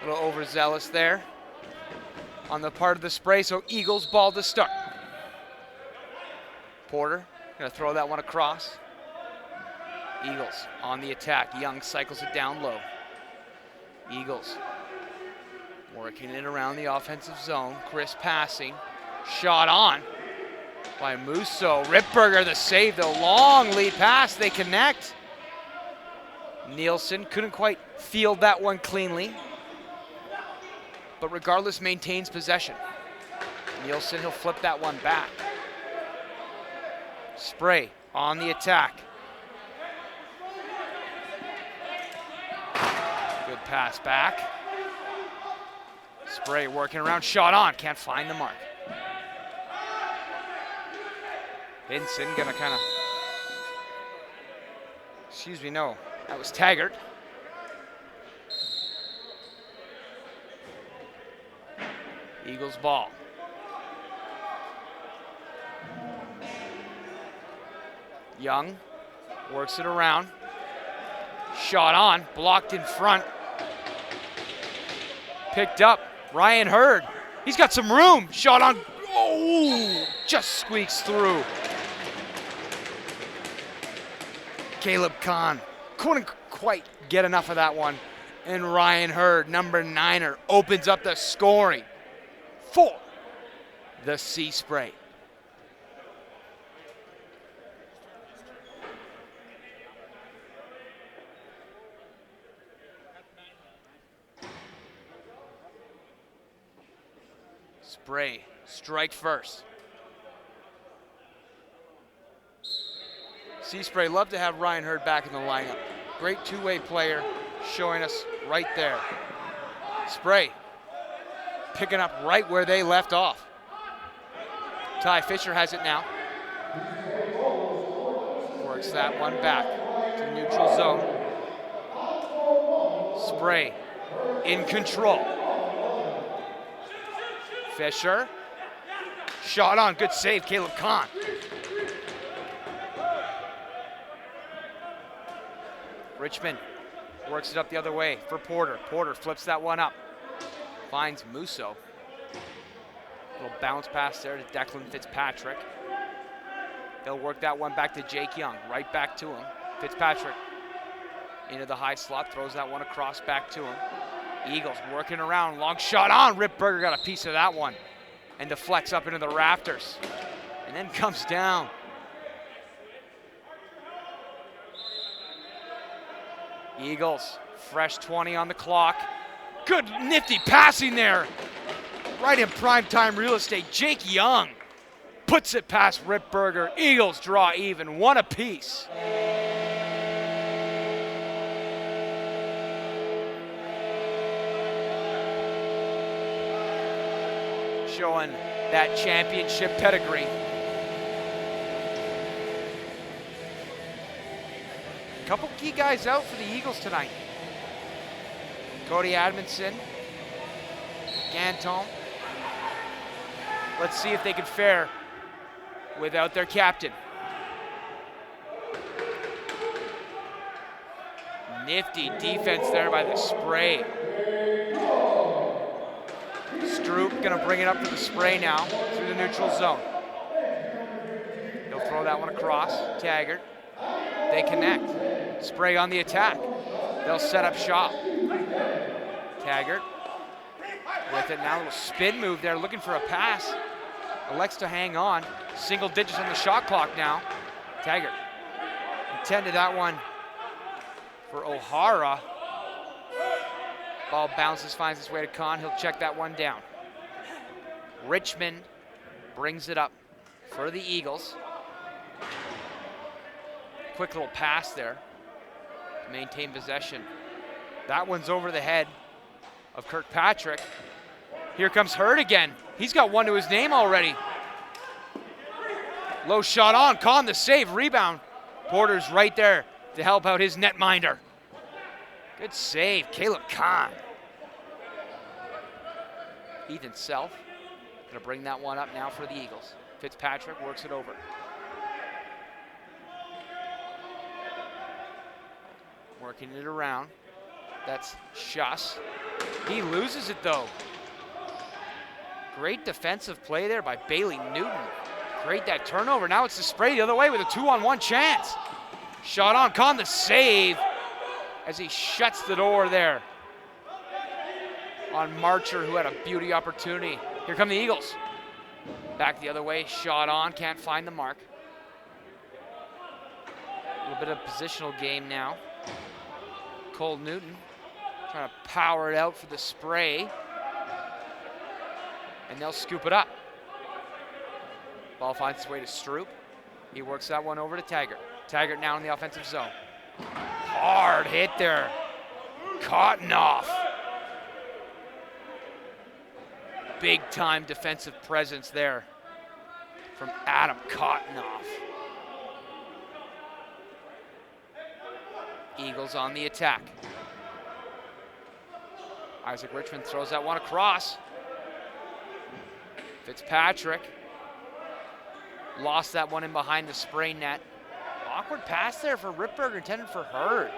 A little overzealous there on the part of the Spray, so Eagles ball to start. Porter gonna throw that one across. Eagles on the attack. Young cycles it down low. Eagles working it around the offensive zone. Chris passing. Shot on by Musso. Ripberger the save, the long lead pass. They connect. Nielsen couldn't quite field that one cleanly, but regardless maintains possession. Nielsen, he'll flip that one back. Spray on the attack. Good pass back. Spray working around, shot on, can't find the mark. Vinson gonna kind of, no, that was Taggart. Eagles ball. Young works it around. Shot on, blocked in front. Picked up, Ryan Hurd. He's got some room, shot on, oh, just squeaks through. Caleb Kahn couldn't quite get enough of that one. And Ryan Hurd, number 9er, opens up the scoring for the Sea Spray. Spray, strike first. Sea Spray, love to have Ryan Hurd back in the lineup. Great two-way player, showing us right there. Spray, picking up right where they left off. Ty Fisher has it now. Works that one back to the neutral zone. Spray, in control. Fisher, shot on, good save, Caleb Kahn. Richmond works it up the other way for Porter. Porter flips that one up, finds Musso. Little bounce pass there to Declan Fitzpatrick. They'll work that one back to Jake Young, right back to him. Fitzpatrick into the high slot, throws that one across back to him. Eagles working around, long shot on. Ripberger got a piece of that one and deflects up into the rafters and then comes down. Eagles, fresh 20 on the clock. Good nifty passing there. Right in prime time real estate. Jake Young puts it past Ripberger. Eagles draw even, one apiece. Showing that championship pedigree. Couple key guys out for the Eagles tonight. Cody Admonson, Ganton. Let's see if they can fare without their captain. Nifty defense there by the Spray. Stroop gonna bring it up to the Spray now through the neutral zone. He'll throw that one across, Taggart. They connect. Spray on the attack. They'll set up shop. Taggart with it now, a little spin move there, looking for a pass. Elects to hang on. Single digits on the shot clock now. Taggart intended that one for O'Hara. Ball bounces, finds its way to Kahn. He'll check that one down. Richmond brings it up for the Eagles. Quick little pass there to maintain possession. That one's over the head of Kirkpatrick. Here comes Hurd again. He's got one to his name already. Low shot on, Kahn the save, rebound. Porter's right there to help out his netminder. Good save, Caleb Kahn. Ethan Self gonna bring that one up now for the Eagles. Fitzpatrick works it over. Working it around. That's Schuss. He loses it though. Great defensive play there by Bailey Newton. Great that turnover. Now it's the Spray the other way with a 2-on-1 chance. Shot on, Kahn the save as he shuts the door there on Marcher, who had a beauty opportunity. Here come the Eagles. Back the other way, shot on, can't find the mark. A little bit of positional game now. Cole Newton trying to power it out for the Spray. And they'll scoop it up. Ball finds its way to Stroop. He works that one over to Taggart. Taggart now in the offensive zone. Hard hit there. Kottenoff. Big time defensive presence there from Adam Kottenoff. Eagles on the attack. Isaac Richmond throws that one across. Fitzpatrick lost that one in behind the Spray net. Awkward pass there for Ripberger, intended for Hurd.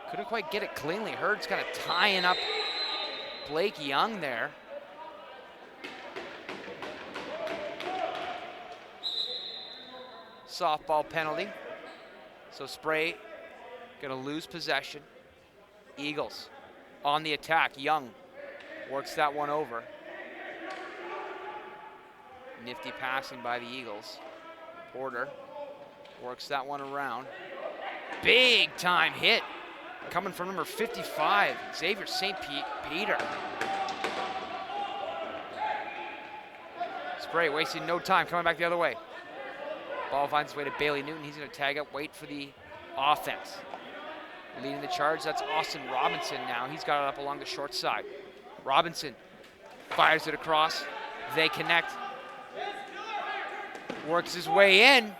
Couldn't quite get it cleanly. Hurd's kind of tying up Blake Young there. Softball penalty. So Spray gonna lose possession. Eagles on the attack. Young works that one over. Nifty passing by the Eagles. Porter works that one around. Big time hit coming from number 55, Xavier St. Peter. Spray wasting no time, coming back the other way. Ball finds its way to Bailey Newton. He's going to tag up, wait for the offense. Leading the charge, that's Austin Robinson now. He's got it up along the short side. Robinson fires it across. They connect. Works his way in.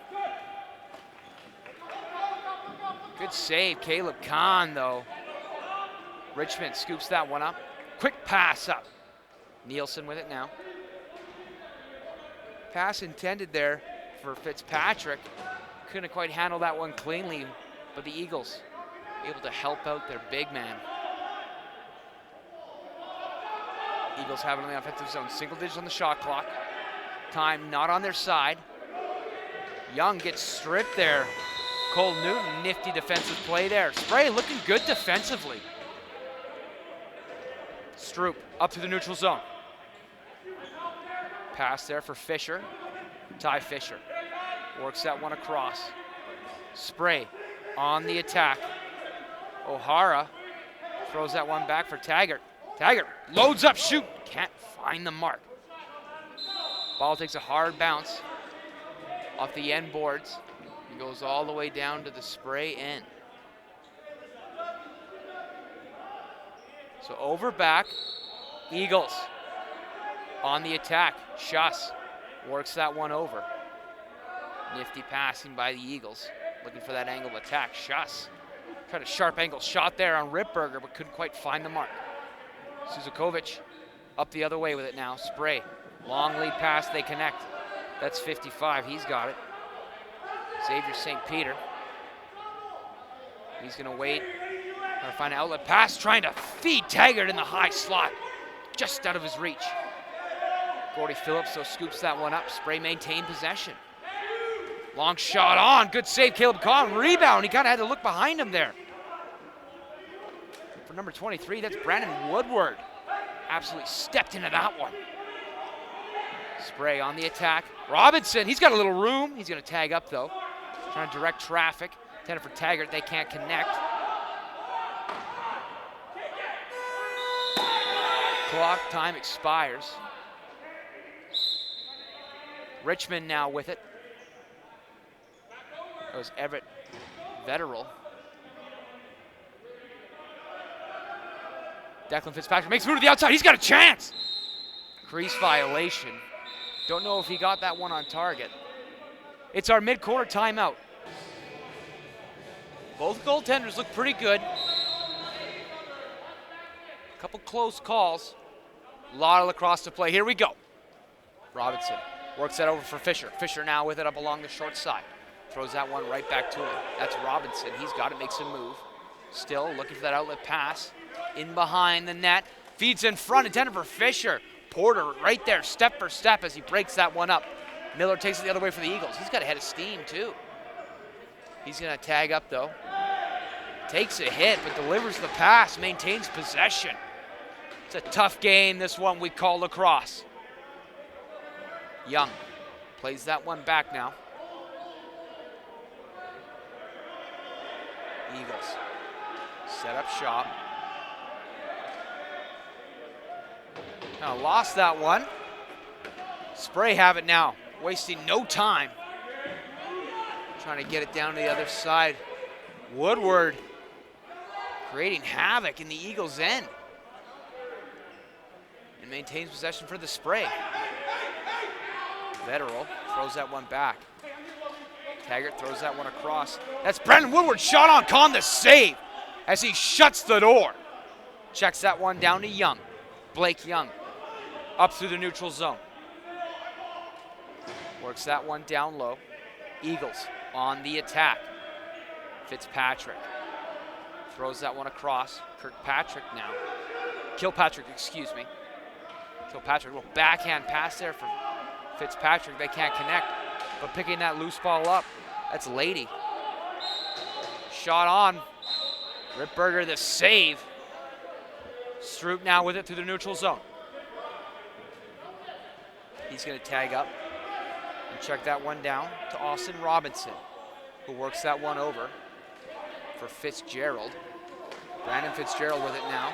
Good save, Caleb Kahn, though. Richmond scoops that one up. Quick pass up. Nielsen with it now. Pass intended there for Fitzpatrick. Couldn't quite handle that one cleanly, but the Eagles able to help out their big man. Eagles have it on the offensive zone. Single digits on the shot clock. Time not on their side. Young gets stripped there. Cole Newton, nifty defensive play there. Spray looking good defensively. Stroop up to the neutral zone. Pass there for Fisher. Ty Fisher works that one across. Spray on the attack. O'Hara throws that one back for Taggart. Taggart loads up, shoot. Can't find the mark. Ball takes a hard bounce off the end boards. He goes all the way down to the Spray end. So over back, Eagles on the attack. Schuss works that one over. Nifty passing by the Eagles, looking for that angle of attack. Schuss tried a sharp angle shot there on Ripberger, but couldn't quite find the mark. Suzakovic up the other way with it now. Spray, long lead pass, they connect. That's 55, he's got it. Xavier St. Peter. He's gonna wait, trying to find an outlet pass, trying to feed Taggart in the high slot, just out of his reach. Gordy Phillips so scoops that one up. Spray maintained possession. Long shot on, good save, Caleb Kahn. Rebound, he kind of had to look behind him there. For number 23, that's Brandon Woodward. Absolutely stepped into that one. Spray on the attack. Robinson, he's got a little room. He's gonna tag up though. Trying to direct traffic. Intended for Taggart, they can't connect. Clock time expires. Richmond now with it. That was Everett Vetterell. Declan Fitzpatrick makes a move to the outside. He's got a chance. Crease violation. Don't know if he got that one on target. It's our mid-quarter timeout. Both goaltenders look pretty good. A couple close calls. A lot of lacrosse to play. Here we go. Robinson works that over for Fisher. Fisher now with it up along the short side. Throws that one right back to him. That's Robinson. He's got it, makes a move. Still looking for that outlet pass. In behind the net. Feeds in front, intended for Fisher. Porter right there, step for step as he breaks that one up. Miller takes it the other way for the Eagles. He's got a head of steam too. He's gonna tag up though. Takes a hit, but delivers the pass, maintains possession. It's a tough game, this one we call lacrosse. Young plays that one back now. Eagles set up shop. Now lost that one. Spray have it now, wasting no time. Trying to get it down to the other side. Woodward creating havoc in the Eagles' end. And maintains possession for the Spray. Vetterl throws that one back. Taggart throws that one across. That's Brendan Woodward, shot on Con, the save as he shuts the door. Checks that one down to Young. Blake Young up through the neutral zone. Works that one down low. Eagles on the attack. Fitzpatrick throws that one across. Kilpatrick now. Kilpatrick, excuse me. Kilpatrick, a little backhand pass there for Fitzpatrick. They can't connect, but picking that loose ball up, that's Lady. Shot on. Ripberger, the save. Stroop now with it through the neutral zone. He's going to tag up and check that one down to Austin Robinson, who works that one over for Fitzgerald. Brandon Fitzgerald with it now.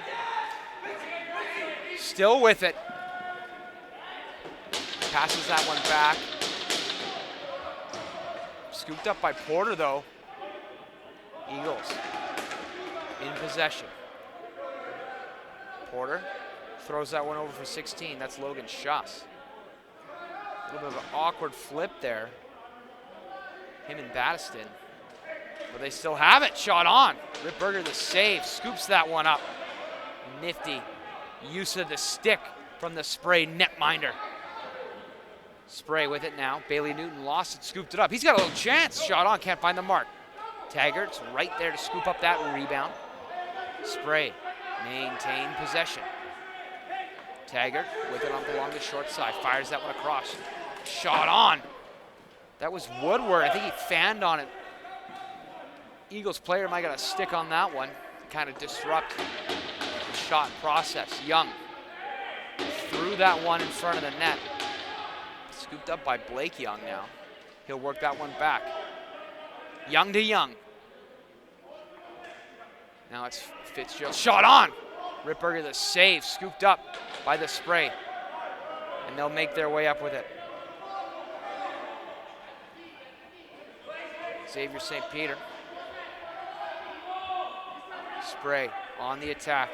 Still with it. Passes that one back. Scooped up by Porter though. Eagles in possession. Porter throws that one over for 16. That's Logan Schuss. A little bit of an awkward flip there. Him and Battiston. But they still have it. Shot on. Ripberger the save. Scoops that one up. Nifty use of the stick from the Spray netminder. Spray with it now. Bailey Newton lost it. Scooped it up. He's got a little chance. Shot on. Can't find the mark. Taggart's right there to scoop up that rebound. Spray maintain possession. Taggart with it up along the short side. Fires that one across. Shot on. That was Woodward. I think he fanned on it. Eagles player might got a stick on that one to kind of disrupt the shot process. Young threw that one in front of the net. Scooped up by Blake Young now. He'll work that one back. Young to Young. Now it's Fitzgerald. Shot on! Ripberger the save, scooped up by the Spray. And they'll make their way up with it. Xavier St. Peter. Spray on the attack.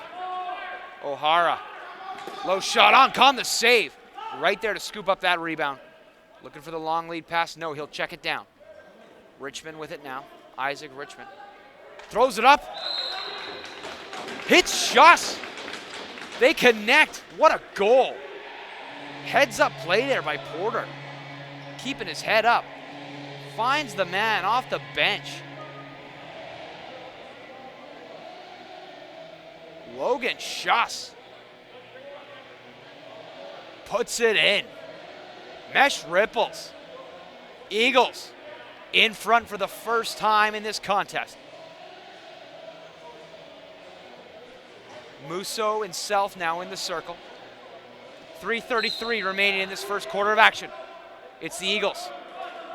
O'Hara. Low shot on, Con the save. Right there to scoop up that rebound. Looking for the long lead pass. No, he'll check it down. Richmond with it now. Isaac Richmond. Throws it up. Hits Schuss. They connect. What a goal. Heads up play there by Porter. Keeping his head up. Finds the man off the bench. Logan Schuss puts it in. Mesh ripples. Eagles in front for the first time in this contest. Musso and Self now in the circle. 3:33 remaining in this first quarter of action. It's the Eagles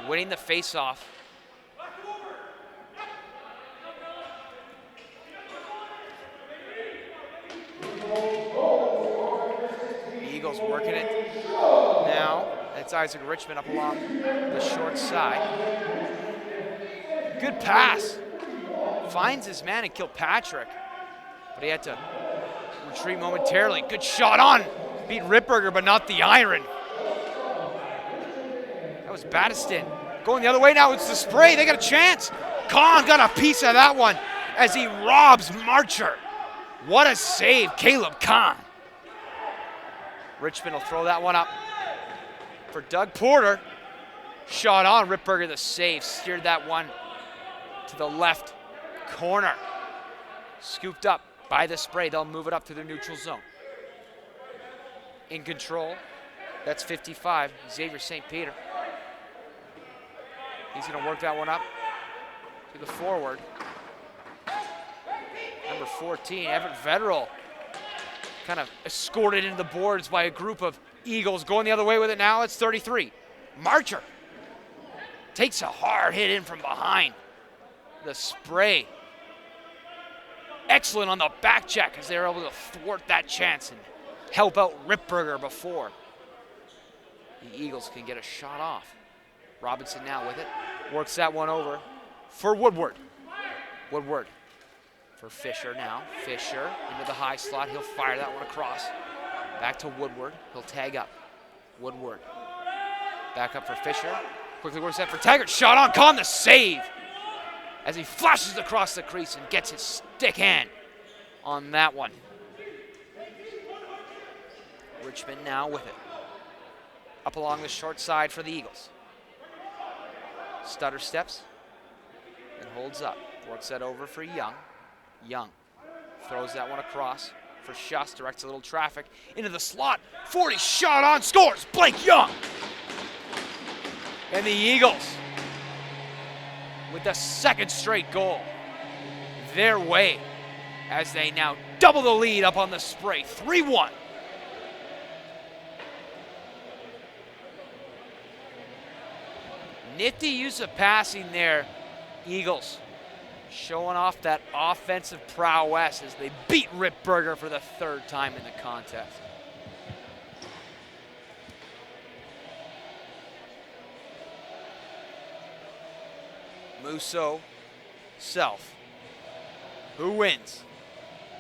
winning the face-off. The Eagles working it now. It's Isaac Richmond up along the short side. Good pass. Finds his man in Kilpatrick, but he had to retreat momentarily. Good shot on. Beat Ripberger, but not the iron. That was Battiston. Going the other way now, it's the Spray. They got a chance. Con got a piece of that one as he robs Marcher. What a save, Caleb Con. Richmond will throw that one up for Doug Porter. Shot on, Ripberger the save. Steered that one to the left corner. Scooped up by the spray. They'll move it up to their neutral zone. In control. That's 55, Xavier St. Peter. He's going to work that one up to the forward. Number 14, Everett Vetterell, kind of escorted into the boards by a group of Eagles. Going the other way with it now, it's 33. Marcher takes a hard hit in from behind. The spray. Excellent on the back check as they were able to thwart that chance and help out Ripberger before the Eagles can get a shot off. Robinson now with it. Works that one over for Woodward. Woodward for Fisher now. Fisher into the high slot. He'll fire that one across. Back to Woodward. He'll tag up. Woodward. Back up for Fisher. Quickly works that for Taggart. Shot on. Con the save as he flashes across the crease and gets his stick hand on that one. Richmond now with it. Up along the short side for the Eagles. Stutter steps and holds up. Works that over for Young. Young throws that one across for Schuss. Directs a little traffic into the slot. 40 shot on, scores. Blake Young. And the Eagles with the second straight goal their way as they now double the lead up on the spray. 3-1. Nifty use of passing there, Eagles. Showing off that offensive prowess as they beat Ripberger for the third time in the contest. Musso, Self. Who wins?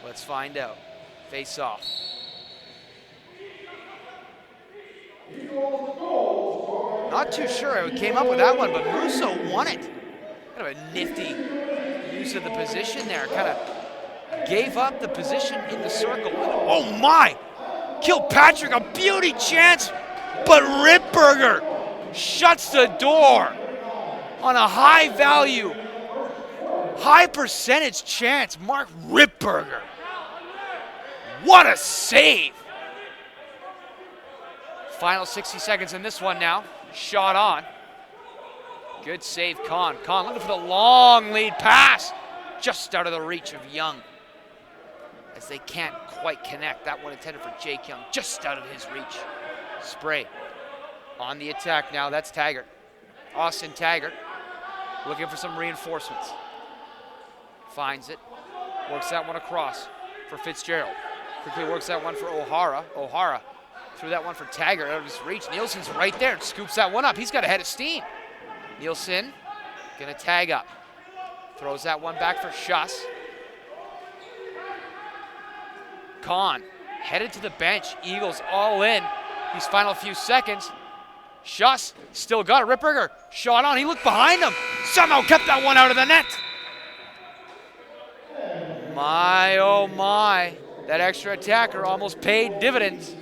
Let's find out. Face off. Not too sure who came up with that one, but Musso won it. Kind of a nifty use of the position there. Kind of gave up the position in the circle. Oh my! Kilpatrick, a beauty chance, but Ripberger shuts the door on a high value, high percentage chance. Mark Ripberger. What a save! Final 60 seconds in this one now. Shot on. Good save, Con. Con looking for the long lead pass. Just out of the reach of Young. As they can't quite connect. That one intended for Jake Young. Just out of his reach. Spray. On the attack now. That's Taggart. Austin Taggart. Looking for some reinforcements. Finds it. Works that one across for Fitzgerald. Quickly works that one for O'Hara. O'Hara threw that one for Taggart out of his reach. Nielsen's right there and scoops that one up. He's got a head of steam. Nielsen gonna tag up. Throws that one back for Schuss. Con headed to the bench. Eagles all in. These final few seconds. Schuss still got it. Ripberger shot on. He looked behind him. Somehow kept that one out of the net. My, oh my. That extra attacker almost paid dividends.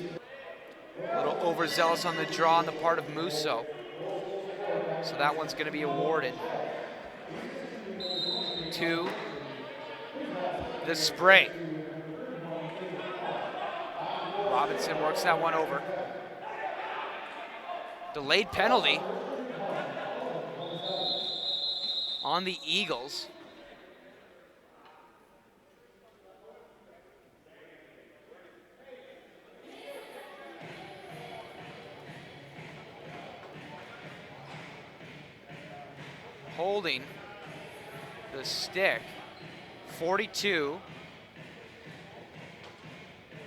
A little overzealous on the draw on the part of Musso. So that one's going to be awarded to the spray. Robinson works that one over. Delayed penalty on the Eagles. Holding the stick. 42.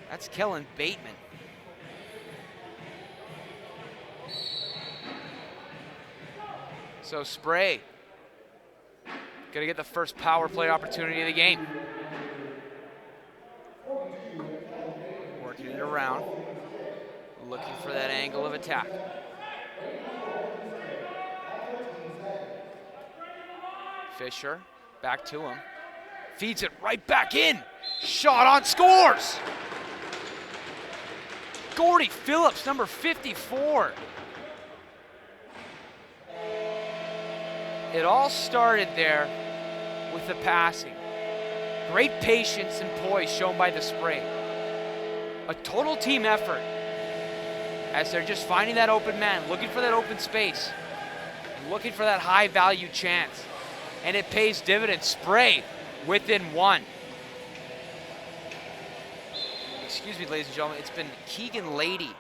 That's Kellen Bateman. So Spray gonna get the first power play opportunity of the game. Working it around, looking for that angle of attack. Fisher, back to him. Feeds it right back in. Shot on, scores! Gordy Phillips, number 54. It all started there with the passing. Great patience and poise shown by the Spray. A total team effort as they're just finding that open man, looking for that open space, looking for that high value chance. And it pays dividends. Spray within one. Excuse me, ladies and gentlemen, it's been Keegan Lady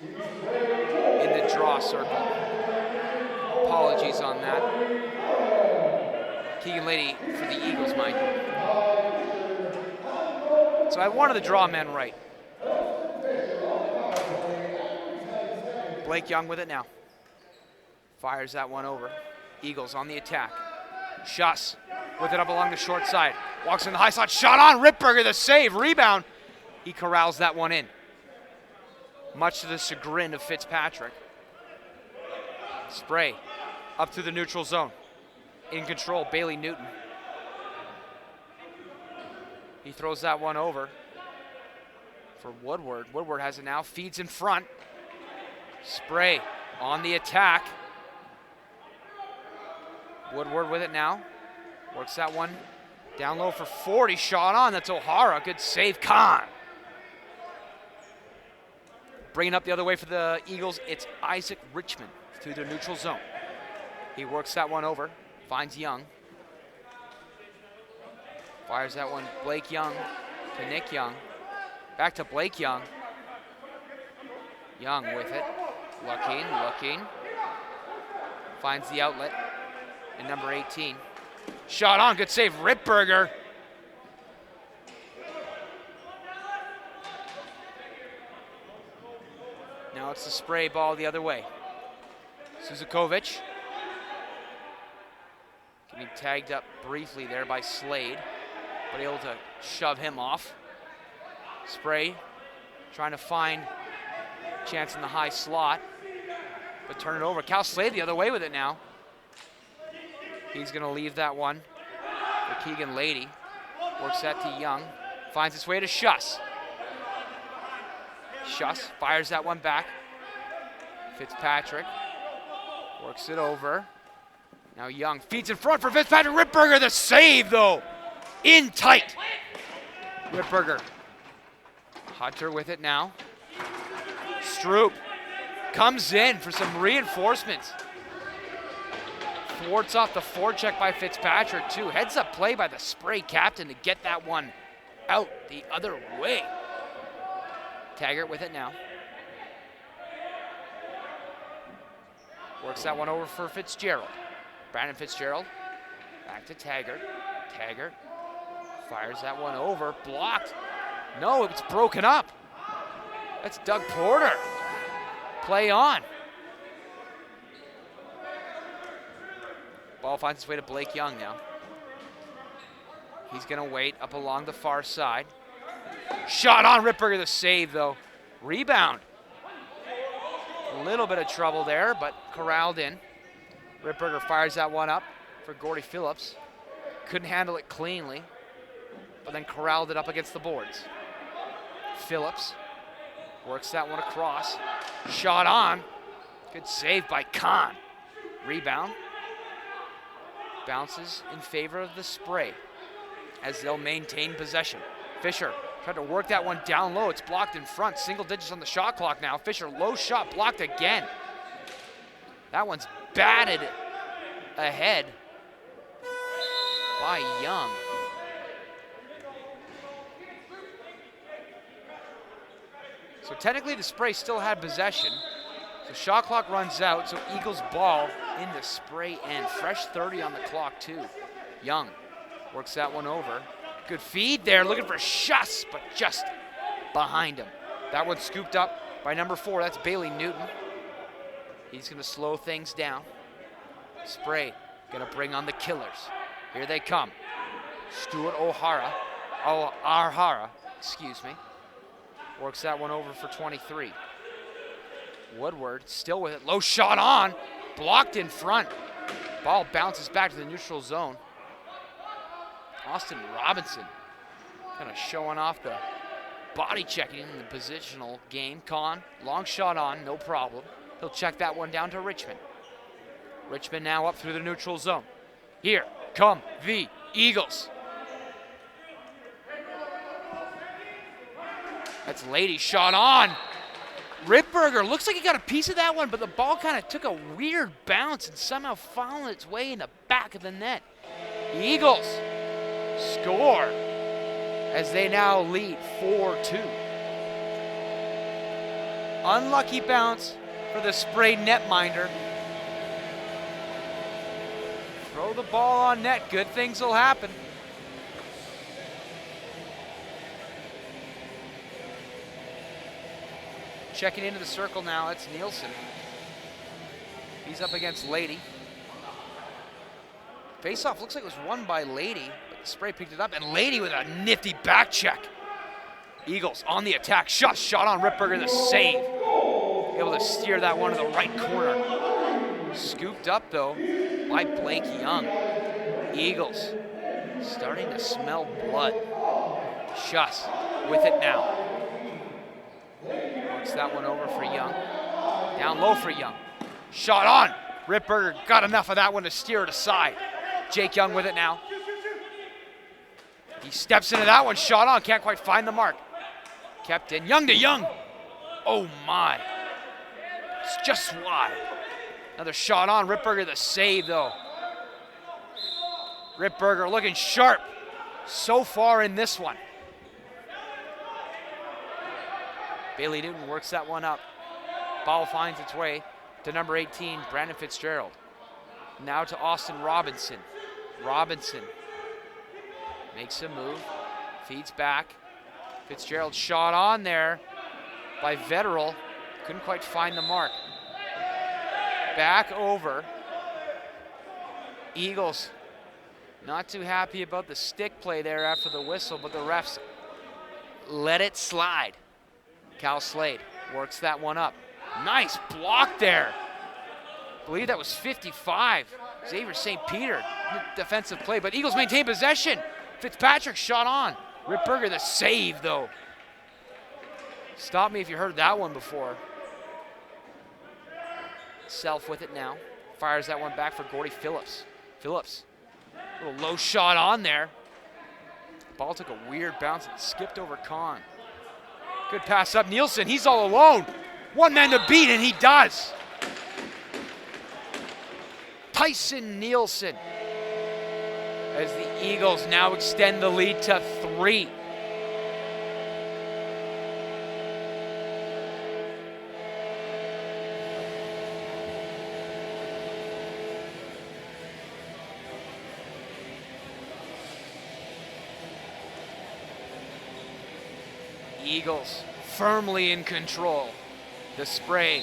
in the draw circle. Apologies on that. Keegan Lady for the Eagles, mind you. So I have one of the draw men right. Blake Young with it now. Fires that one over. Eagles on the attack. Schuss with it up along the short side. Walks in the high slot. Shot on. Ripberger the save. Rebound. He corrals that one in. Much to the chagrin of Fitzpatrick. Spray up through the neutral zone. In control, Bailey Newton. He throws that one over for Woodward. Woodward has it now, feeds in front. Spray on the attack. Woodward with it now. Works that one down low for 40. Shot on, that's O'Hara. Good save, Khan. Bringing up the other way for the Eagles, it's Isaac Richmond through the neutral zone. He works that one over, finds Young. Fires that one, Blake Young to Nick Young. Back to Blake Young. Young with it, looking. Finds the outlet in number 18. Shot on, good save, Ripberger. Now it's the Spray ball the other way. Suzakovic. Getting tagged up briefly there by Slade, but able to shove him off. Spray trying to find a chance in the high slot, but turn it over. Cal Slade the other way with it now. He's gonna leave that one for Keegan Lady. Works that to Young. Finds its way to Schuss. Schuss fires that one back. Fitzpatrick works it over. Now Young feeds in front for Fitzpatrick. Ripberger the save though. In tight. Ripberger. Hunter with it now. Stroop comes in for some reinforcements. Thwarts off the forecheck by Fitzpatrick too. Heads up play by the Spray captain to get that one out the other way. Taggart with it now. Works that one over for Fitzgerald. Brandon Fitzgerald. Back to Taggart. Taggart fires that one over. Blocked. No, it's broken up. That's Doug Porter. Play on. Ball finds its way to Blake Young now. He's going to wait up along the far side. Shot on, Ripberger the save though. Rebound. A little bit of trouble there, but corralled in. Ripberger fires that one up for Gordy Phillips. Couldn't handle it cleanly, but then corralled it up against the boards. Phillips works that one across. Shot on. Good save by Khan. Rebound. Bounces in favor of the Spray as they'll maintain possession. Fisher tried to work that one down low. It's blocked in front. Single digits on the shot clock now. Fisher, low shot, blocked again. That one's batted ahead by Young. So technically the Spray still had possession. So shot clock runs out, so Eagles ball in the Spray end. Fresh 30 on the clock too. Young works that one over. Good feed there, looking for Schuss, but just behind him. That one's scooped up by number 4, that's Bailey Newton. He's gonna slow things down. Spray gonna bring on the killers. Here they come. Stuart O'Hara, excuse me. Works that one over for 23. Woodward still with it, low shot on, blocked in front. Ball bounces back to the neutral zone. Austin Robinson kind of showing off the body checking in the positional game. Kahn, long shot on, no problem. He'll check that one down to Richmond. Richmond now up through the neutral zone. Here come the Eagles. That's Lady, shot on. Ripberger looks like he got a piece of that one, but the ball kind of took a weird bounce and somehow found its way in the back of the net. The Eagles score as they now lead 4-2. Unlucky bounce for the Spray netminder. Throw the ball on net, good things will happen. Checking into the circle now, it's Nielsen. He's up against Lady. Face-off looks like it was won by Lady, but the Spray picked it up, and Lady with a nifty back check. Eagles on the attack, shot on Ripberger, the save. Able to steer that one to the right corner. Scooped up though by Blake Young. Eagles starting to smell blood. Schuss with it now. Works that one over for Young. Down low for Young. Shot on. Ripberger got enough of that one to steer it aside. Jake Young with it now. He steps into that one, shot on, can't quite find the mark. Kept in, Young to Young. Oh my. It's just wide. Another shot on, Ripberger the save though. Ripberger looking sharp so far in this one. Bailey Newton works that one up. Ball finds its way to number 18, Brandon Fitzgerald. Now to Austin Robinson. Robinson makes a move, feeds back. Fitzgerald shot on there by Vetterl. Couldn't quite find the mark. Back over. Eagles not too happy about the stick play there after the whistle, but the refs let it slide. Cal Slade works that one up. Nice block there. I believe that was 55. Xavier St. Peter, defensive play, but Eagles maintain possession. Fitzpatrick shot on. Ripberger the save though. Stop me if you heard that one before. Self with it now. Fires that one back for Gordy Phillips. Phillips, a little low shot on there. Ball took a weird bounce and skipped over Kahn. Good pass up, Nielsen, he's all alone. One man to beat, and he does. Tyson Nielsen, as the Eagles now extend the lead to 3. Eagles firmly in control. The Spray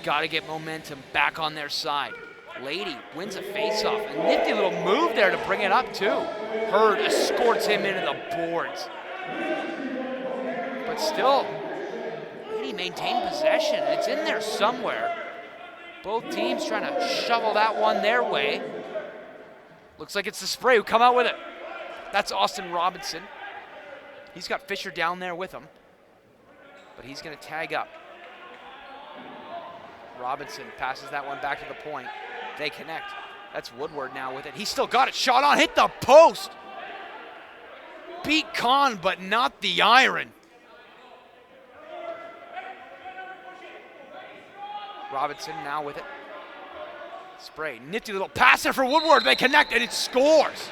got to get momentum back on their side. Lady wins a face-off. A nifty little move there to bring it up too. Hurd escorts him into the boards. But still, Lady maintained possession. It's in there somewhere. Both teams trying to shovel that one their way. Looks like it's the Spray who come out with it. That's Austin Robinson. He's got Fisher down there with him, but he's going to tag up. Robinson passes that one back to the point. They connect. That's Woodward now with it. He's still got it. Shot on, hit the post. Beat Kahn, but not the iron. Robinson now with it. Spray, nifty little pass there for Woodward. They connect and it scores.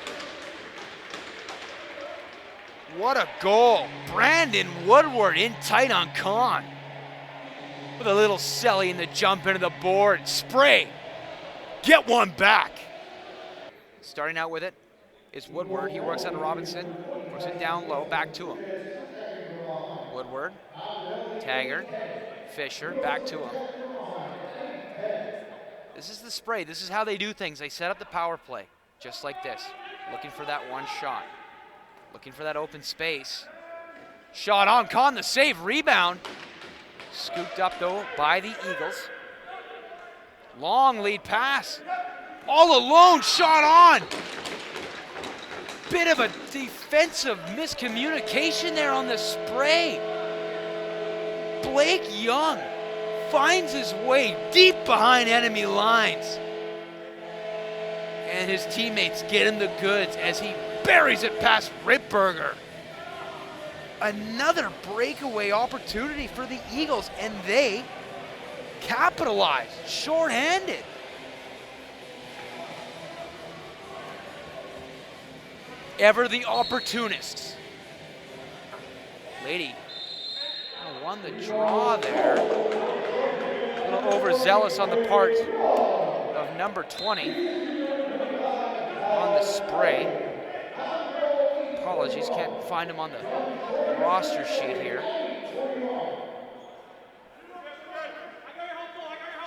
What a goal. Brandon Woodward in tight on Kahn. With a little celly in the jump into the board. Spray, get one back. Starting out with it is Woodward. He works on Robinson. Works it down low, back to him. Woodward, Taggart, Fisher, back to him. This is the Spray. This is how they do things. They set up the power play, just like this. Looking for that one shot. Looking for that open space. Shot on, Kahn the save, rebound. Scooped up though by the Eagles. Long lead pass. All alone, shot on. Bit of a defensive miscommunication there on the Spray. Blake Young finds his way deep behind enemy lines. And his teammates get him the goods as he buries it past Ripberger. Another breakaway opportunity for the Eagles, and they capitalize, shorthanded. Ever the opportunists. Lady won the draw there. A little overzealous on the part of number 20 on the spray. Apologies, can't find him on the roster sheet here.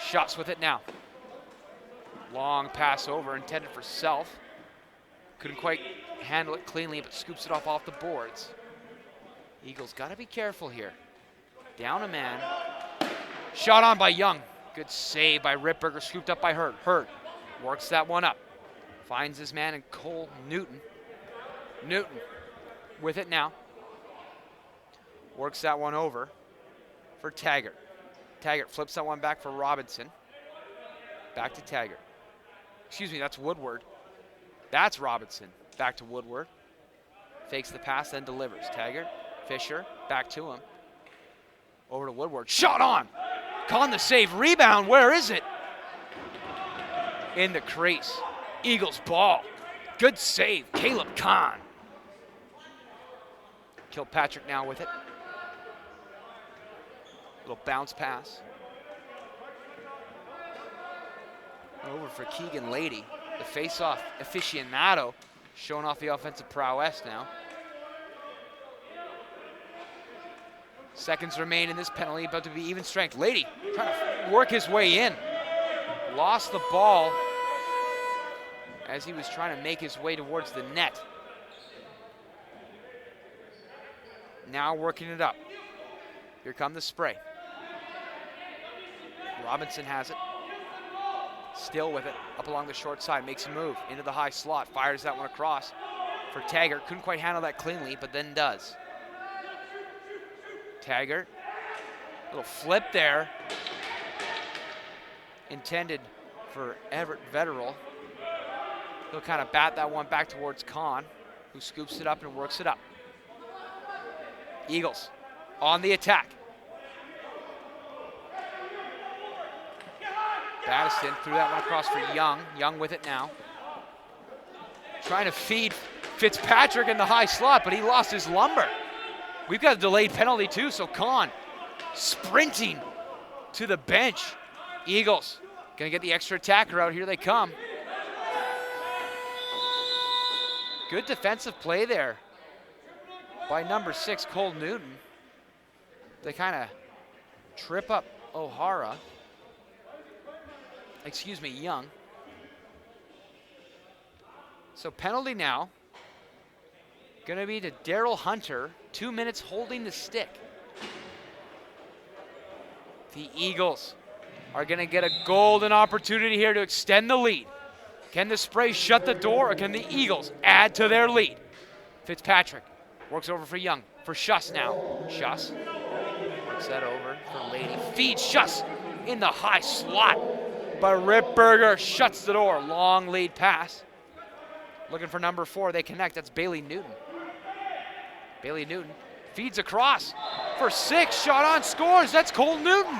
Shots with it now. Long pass over, intended for Self. Couldn't quite handle it cleanly, but scoops it off the boards. Eagles got to be careful here. Down a man. Shot on by Young. Good save by Ripberger, scooped up by Hurd. Hurd works that one up. Finds his man in Cole Newton. Newton with it now. Works that one over for Taggart. Taggart flips that one back for Robinson. Back to Taggart. Excuse me, that's Woodward. That's Robinson. Back to Woodward. Fakes the pass, then delivers. Taggart, Fisher, back to him. Over to Woodward. Shot on! Con the save. Rebound, where is it? In the crease. Eagles ball. Good save, Caleb Kahn. Kilpatrick now with it. Little bounce pass. Over for Keegan Lady. The face-off aficionado showing off the offensive prowess now. Seconds remain in this penalty, about to be even strength. Lady trying to work his way in. Lost the ball as he was trying to make his way towards the net. Now working it up. Here come the spray. Robinson has it. Still with it, up along the short side, makes a move into the high slot, fires that one across for Taggart. Couldn't quite handle that cleanly, but then does. Taggart, little flip there. Intended for Everett Vetterell. He'll kind of bat that one back towards Kahn, who scoops it up and works it up. Eagles on the attack. Battiston threw that one across for Young. Young with it now. Trying to feed Fitzpatrick in the high slot, but he lost his lumber. We've got a delayed penalty too, so Kahn sprinting to the bench. Eagles gonna get the extra attacker out. Here they come. Good defensive play there by number 6, Cole Newton. They kind of trip up O'Hara. Excuse me, Young. So penalty now. Gonna be to Daryl Hunter. 2 minutes holding the stick. The Eagles are gonna get a golden opportunity here to extend the lead. Can the spray shut the door, or can the Eagles add to their lead? Fitzpatrick works over for Young. For Schuss now. Schuss works that over for Lady. Feeds Schuss in the high slot. But Ripberger shuts the door. Long lead pass. Looking for number 4. They connect. That's Bailey Newton. Bailey Newton feeds across for 6. Shot on, scores. That's Cole Newton.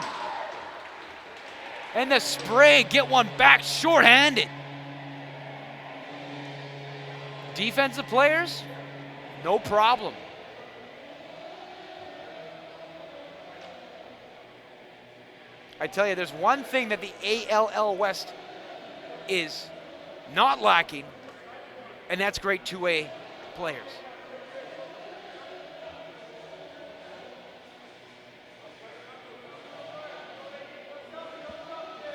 And the spray get one back shorthanded. Defensive players, no problem. I tell you, there's one thing that the ALL West is not lacking, and that's great two-way players.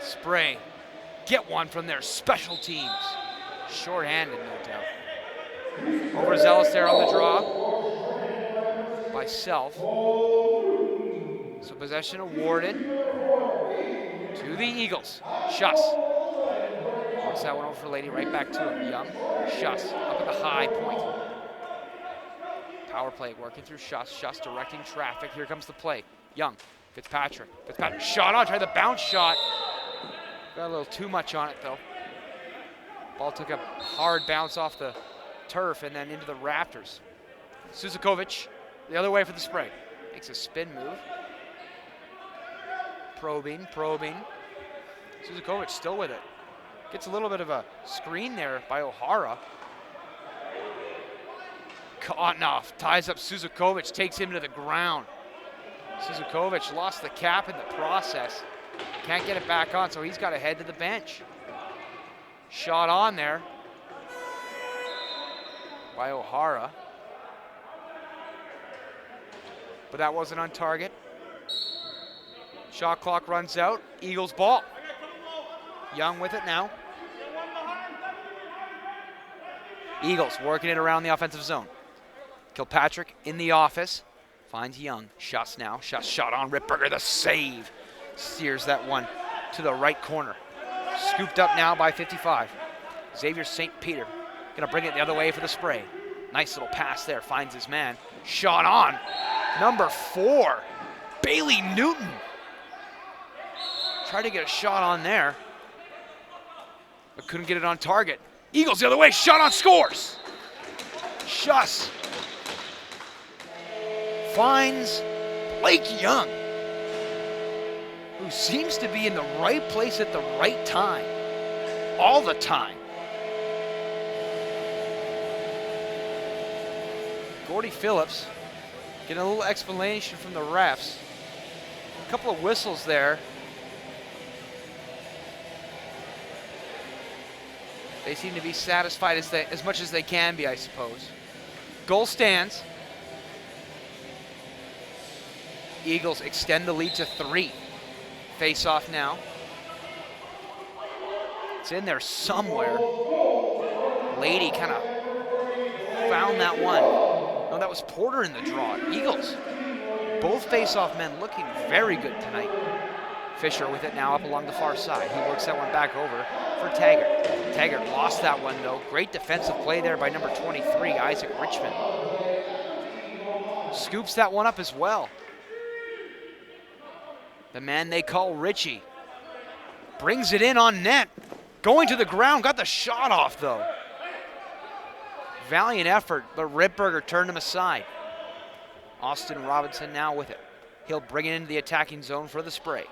Spray, get one from their special teams. Short-handed, no doubt. Overzealous there on the draw by Self. So possession awarded to the Eagles. Schuss. Works that one over for Lady, right back to him. Young. Schuss up at the high point. Power play working through Schuss. Schuss directing traffic. Here comes the play. Young. Fitzpatrick. Fitzpatrick shot on. Tried the bounce shot. Got a little too much on it though. Ball took a hard bounce off the turf and then into the rafters. Suzakovic the other way for the spray. Makes a spin move. Probing. Suzukovic still with it. Gets a little bit of a screen there by O'Hara. Kotnoff ties up Suzukovic, takes him to the ground. Suzukovic lost the cap in the process. Can't get it back on, so he's got to head to the bench. Shot on there by O'Hara. But that wasn't on target. Shot clock runs out. Eagles ball. Young with it now. Eagles working it around the offensive zone. Kilpatrick in the office. Finds Young. Schuss now. Schuss shot on Ripberger. The save. Steers that one to the right corner. Scooped up now by 55. Xavier St. Peter gonna bring it the other way for the spray. Nice little pass there. Finds his man. Shot on. Number 4. Bailey Newton. Tried to get a shot on there, but couldn't get it on target. Eagles the other way, shot on, scores. Schuss finds Blake Young, who seems to be in the right place at the right time, all the time. Gordy Phillips getting a little explanation from the refs. A couple of whistles there. They seem to be satisfied as much as they can be, I suppose. Goal stands. Eagles extend the lead to 3. Face off now. It's in there somewhere. Lady kind of found that one. No, that was Porter in the draw. Eagles, both face-off men looking very good tonight. Fisher with it now up along the far side. He works that one back over for Taggart. Taggart lost that one though. Great defensive play there by number 23, Isaac Richmond. Scoops that one up as well. The man they call Richie brings it in on net. Going to the ground, got the shot off though. Valiant effort, but Ripberger turned him aside. Austin Robinson now with it. He'll bring it into the attacking zone for the spray.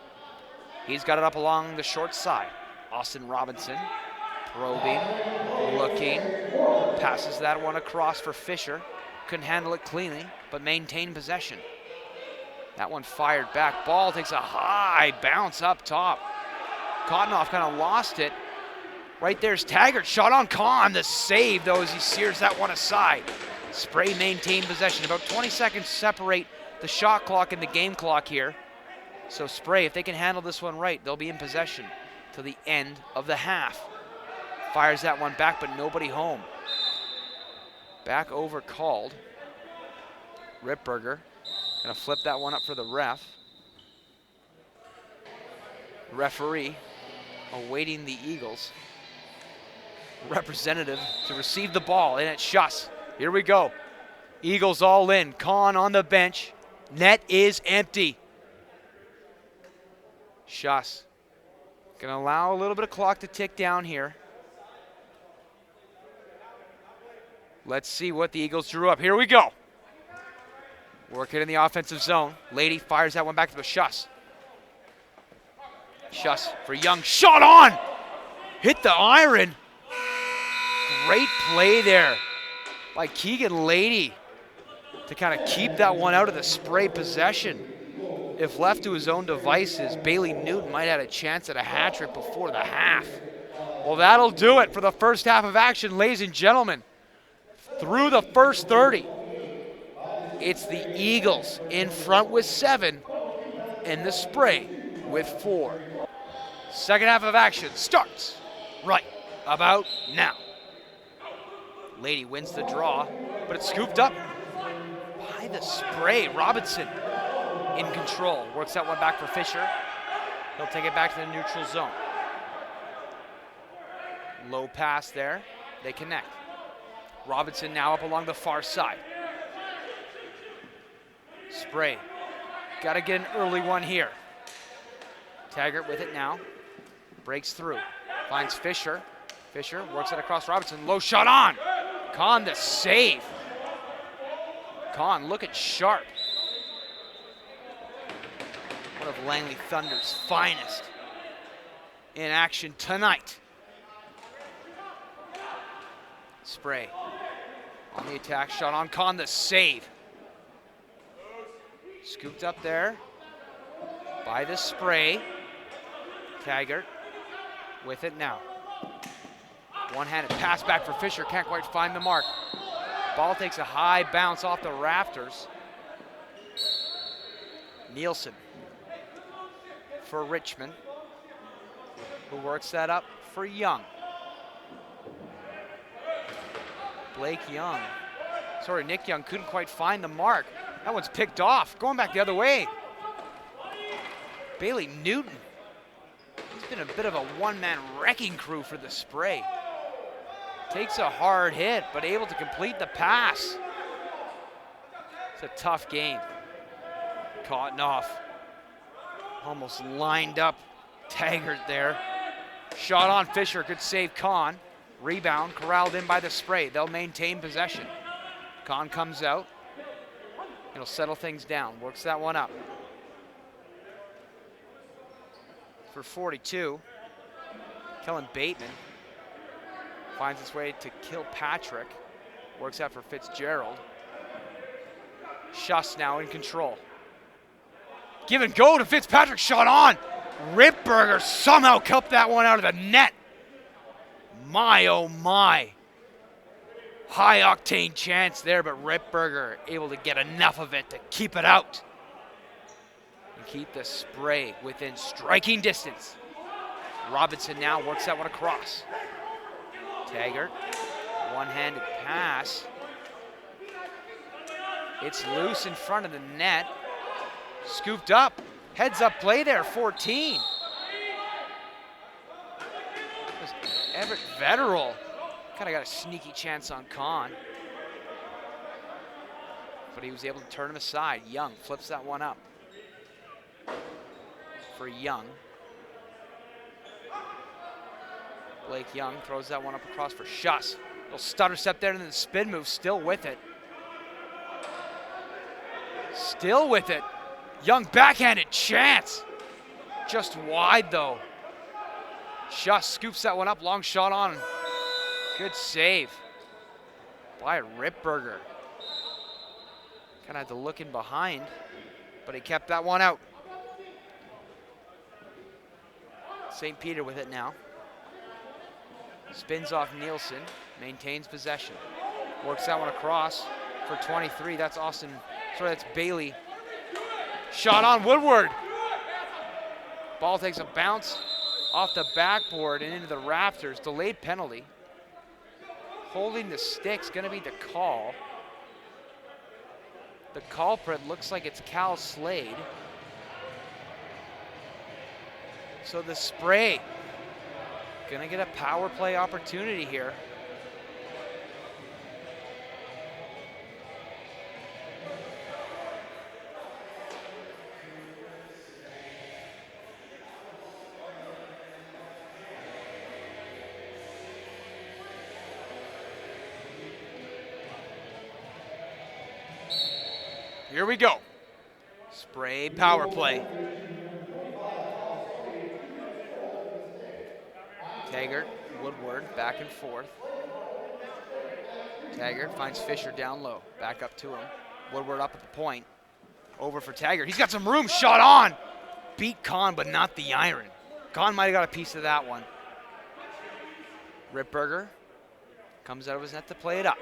He's got it up along the short side. Austin Robinson, probing, looking, passes that one across for Fisher. Couldn't handle it cleanly, but maintained possession. That one fired back. Ball takes a high bounce up top. Kotnoff kind of lost it. Right there's Taggart, shot on Kahn. The save though as he sears that one aside. Spray maintained possession. About 20 seconds separate the shot clock and the game clock here. So Spray, if they can handle this one right, they'll be in possession till the end of the half. Fires that one back, but nobody home. Back over called. Ripberger gonna flip that one up for the ref. Referee awaiting the Eagles representative to receive the ball, and it's Schuss. Here we go. Eagles all in. Kahn on the bench. Net is empty. Schuss gonna allow a little bit of clock to tick down here. Let's see what the Eagles drew up. Here we go. Working in the offensive zone. Lady fires that one back to the Schuss. Schuss for Young. Shot on! Hit the iron. Great play there by Keegan Lady to kind of keep that one out of the Spray possession. If left to his own devices, Bailey Newton might have had a chance at a hat trick before the half. Well, that'll do it for the first half of action, ladies and gentlemen. Through the first 30, it's the Eagles in front with 7 and the Spray with 4. Second half of action starts right about now. Lady wins the draw, but it's scooped up by the Spray. Robinson in control. Works that one back for Fisher. He'll take it back to the neutral zone. Low pass there. They connect. Robinson now up along the far side. Spray. Got to get an early one here. Taggart with it now. Breaks through. Finds Fisher. Fisher works it across Robinson. Low shot on. Kahn the save. Kahn looking sharp. One of Langley Thunder's finest in action tonight. Spray on the attack, shot on Kahn, the save. Scooped up there by the Spray. Taggart with it now. One-handed pass back for Fisher, can't quite find the mark. Ball takes a high bounce off the rafters. Nielsen for Richmond, who works that up for Young. Nick Young couldn't quite find the mark. That one's picked off, going back the other way. Bailey Newton. He's been a bit of a one-man wrecking crew for the Spray. Takes a hard hit, but able to complete the pass. It's a tough game. Kottenoff almost lined up Taggart there. Shot on Fisher, good save Kahn. Rebound, corralled in by the Spray. They'll maintain possession. Kahn comes out. It'll settle things down, works that one up. For 42, Kellen Bateman finds its way to Kilpatrick. Works out for Fitzgerald. Schuss now in control. Give and go to Fitzpatrick, shot on. Ripberger somehow kept that one out of the net. My, oh my. High octane chance there, but Ripberger able to get enough of it to keep it out. And keep the Spray within striking distance. Robinson now works that one across. Taggart, one-handed pass. It's loose in front of the net. Scooped up, heads up play there, 14. Everett Vetterell kind of got a sneaky chance on Kahn, but he was able to turn him aside. Young flips that one up for Young. Blake Young throws that one up across for Schuss. Little stutter step there and then the spin move, still with it. Still with it. Young backhanded chance. Just wide though. Schuss scoops that one up, long shot on. Good save by Ripberger. Kind of had to look in behind, but he kept that one out. St. Peter with it now. Spins off Nielsen, maintains possession. Works that one across for 23. That's that's Bailey. Shot on Woodward. Ball takes a bounce off the backboard and into the rafters. Delayed penalty. Holding the stick's gonna be the call. The culprit looks like it's Cal Slade. So the Spray gonna get a power play opportunity here. Here we go. Spray power play. Taggart, Woodward, back and forth. Taggart finds Fisher down low. Back up to him. Woodward up at the point. Over for Taggart. He's got some room. Shot on. Beat Kahn, but not the iron. Kahn might have got a piece of that one. Ripberger comes out of his net to play it up.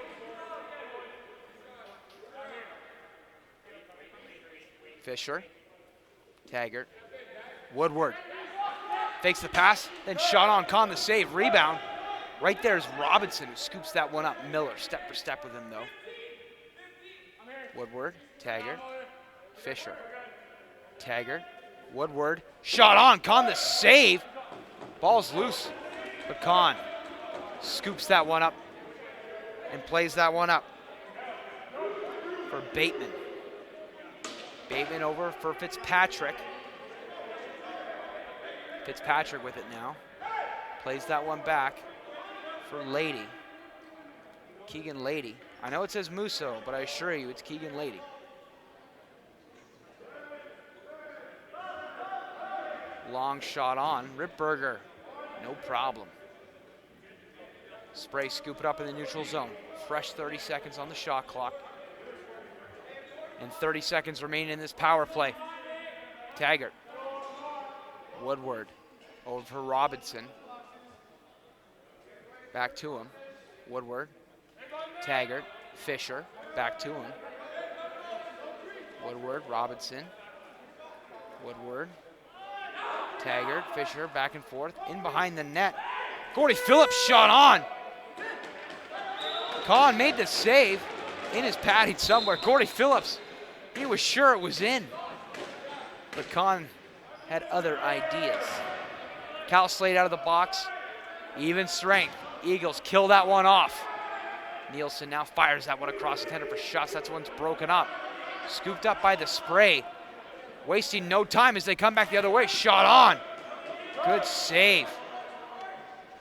Fisher, Taggart, Woodward. Fakes the pass, then shot on Kahn, the save, rebound. Right there is Robinson who scoops that one up. Miller step for step with him though. Woodward, Taggart, Fisher, Taggart, Woodward. Shot on, Kahn the save. Ball's loose, but Kahn scoops that one up and plays that one up for Bateman. Bateman over for Fitzpatrick. Fitzpatrick with it now. Plays that one back for Lady. Keegan Lady. I know it says Musso, but I assure you it's Keegan Lady. Long shot on. Ripberger, no problem. Spray scoop it up in the neutral zone. Fresh 30 seconds on the shot clock. And 30 seconds remaining in this power play. Taggart. Woodward over for Robinson. Back to him. Woodward. Taggart. Fisher. Back to him. Woodward. Robinson. Woodward. Taggart. Fisher. Back and forth. In behind the net. Gordy Phillips shot on. Kahn made the save in his padding somewhere. Gordy Phillips, he was sure it was in. But Kahn had other ideas. Cal Slade out of the box. Even strength. Eagles kill that one off. Nielsen now fires that one across, intended for shots. That one's broken up. Scooped up by the Spray. Wasting no time as they come back the other way. Shot on. Good save.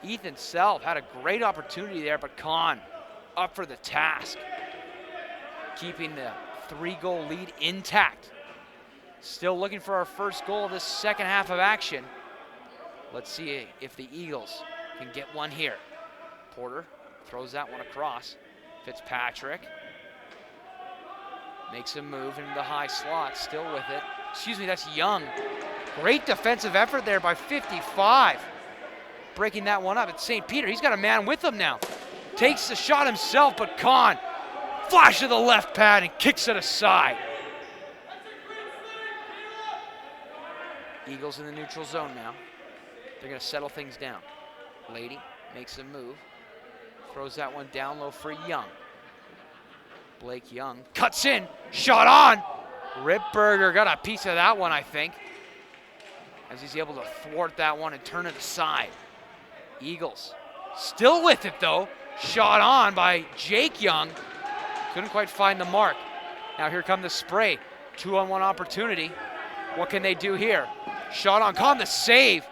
Ethan Self had a great opportunity there, but Kahn up for the task. Keeping the 3-goal lead intact. Still looking for our first goal of this second half of action. Let's see if the Eagles can get one here. Porter throws that one across. Fitzpatrick makes a move into the high slot, still with it. Excuse me, that's Young. Great defensive effort there by 55. Breaking that one up. It's St. Peter. He's got a man with him now. Takes the shot himself, but Kahn flash to the left pad and kicks it aside. Eagles in the neutral zone now. They're going to settle things down. Lady makes a move. Throws that one down low for Young. Blake Young cuts in. Shot on. Ripberger got a piece of that one, I think, as he's able to thwart that one and turn it aside. Eagles still with it, though. Shot on by Jake Young. Couldn't quite find the mark. Now here come the Spray. 2-on-1 opportunity. What can they do here? Shot on. Kahn the save.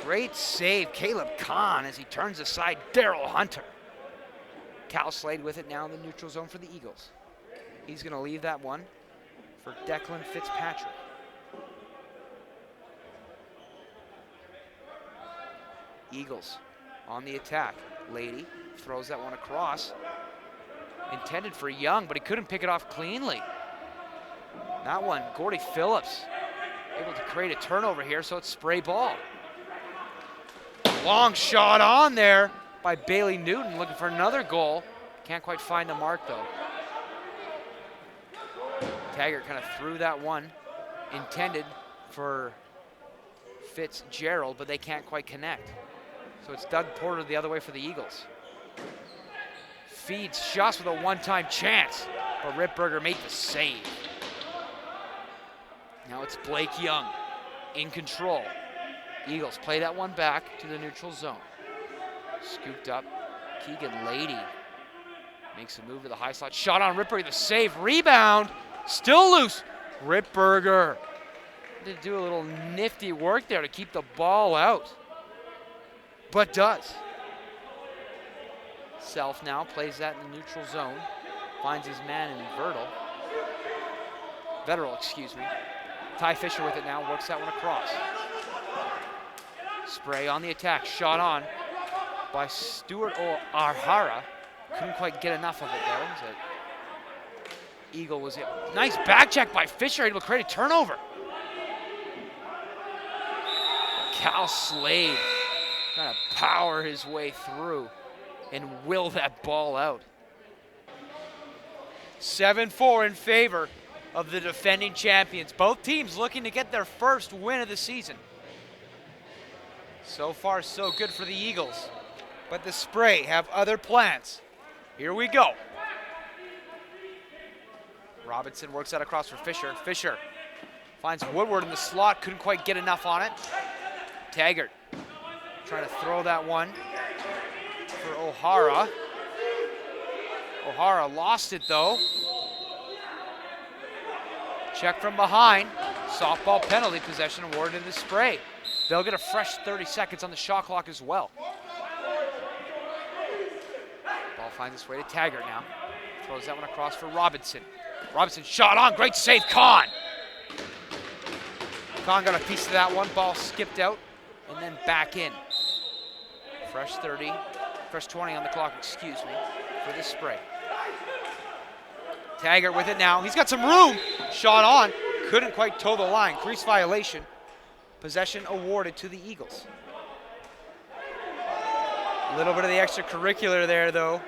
Great save, Caleb Kahn, as he turns aside Daryl Hunter. Cal Slade with it now in the neutral zone for the Eagles. He's going to leave that one for Declan Fitzpatrick. Eagles on the attack. Lady throws that one across. Intended for Young, but he couldn't pick it off cleanly. That one, Gordy Phillips able to create a turnover here, so it's Spray ball. Long shot on there by Bailey Newton, looking for another goal. Can't quite find the mark, though. Taggart kind of threw that one, intended for Fitzgerald, but they can't quite connect. So it's Doug Porter the other way for the Eagles. Feeds shots with a one-time chance, but Ripberger made the save. Now it's Blake Young in control. Eagles play that one back to the neutral zone. Scooped up, Keegan Lady makes a move to the high slot. Shot on Ripberger, the save, rebound, still loose. Ripberger did do a little nifty work there to keep the ball out, but does. Self now plays that in the neutral zone, finds his man in Vetterl, excuse me. Ty Fisher with it now, works that one across. Spray on the attack, shot on by Stuart O'Hara. Couldn't quite get enough of it though. Eagle was it. Nice back check by Fisher, able to create a turnover. Cal Slade trying to power his way through and will that ball out. 7-4 in favor of the defending champions. Both teams looking to get their first win of the season. So far, so good for the Eagles. But the Spray have other plans. Here we go. Robinson works that across for Fisher. Fisher finds Woodward in the slot. Couldn't quite get enough on it. Taggart trying to throw that one for O'Hara. O'Hara lost it though. Check from behind. Softball penalty, possession awarded to the Spray. They'll get a fresh 30 seconds on the shot clock as well. Ball finds its way to Taggart now. Throws that one across for Robinson. Robinson shot on, great save, Kahn. Kahn got a piece of that one, ball skipped out and then back in. Fresh 20 on the clock, excuse me, for the spray. Taggart with it now, he's got some room. Shot on, couldn't quite toe the line, crease violation. Possession awarded to the Eagles. A little bit of the extracurricular there though.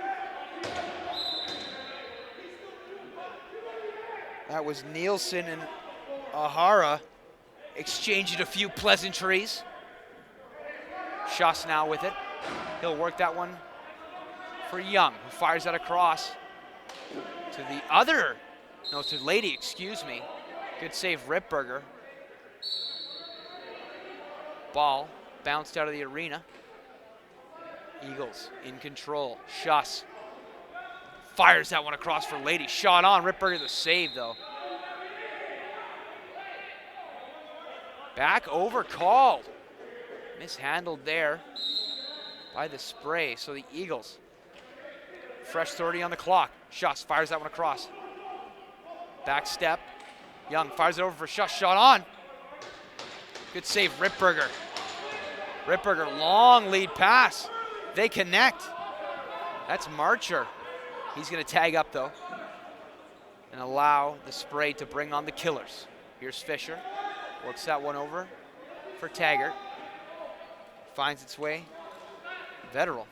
That was Nielsen and Ahara exchanging a few pleasantries. Schuss now with it. He'll work that one for Young, who fires that across to to Lady, excuse me. Good save, Ripberger. Ball bounced out of the arena. Eagles in control. Schuss fires that one across for Lady. Shot on, Ripberger the save though. Back over called. Mishandled there by the spray. So the Eagles, fresh 30 on the clock. Schuss fires that one across. Back step. Young fires it over for Schuss. Shot on. Good save, Ripberger. Ripberger, long lead pass. They connect. That's Marcher. He's going to tag up though and allow the spray to bring on the killers. Here's Fisher. Works that one over for Taggart. Finds its way. Vetterl.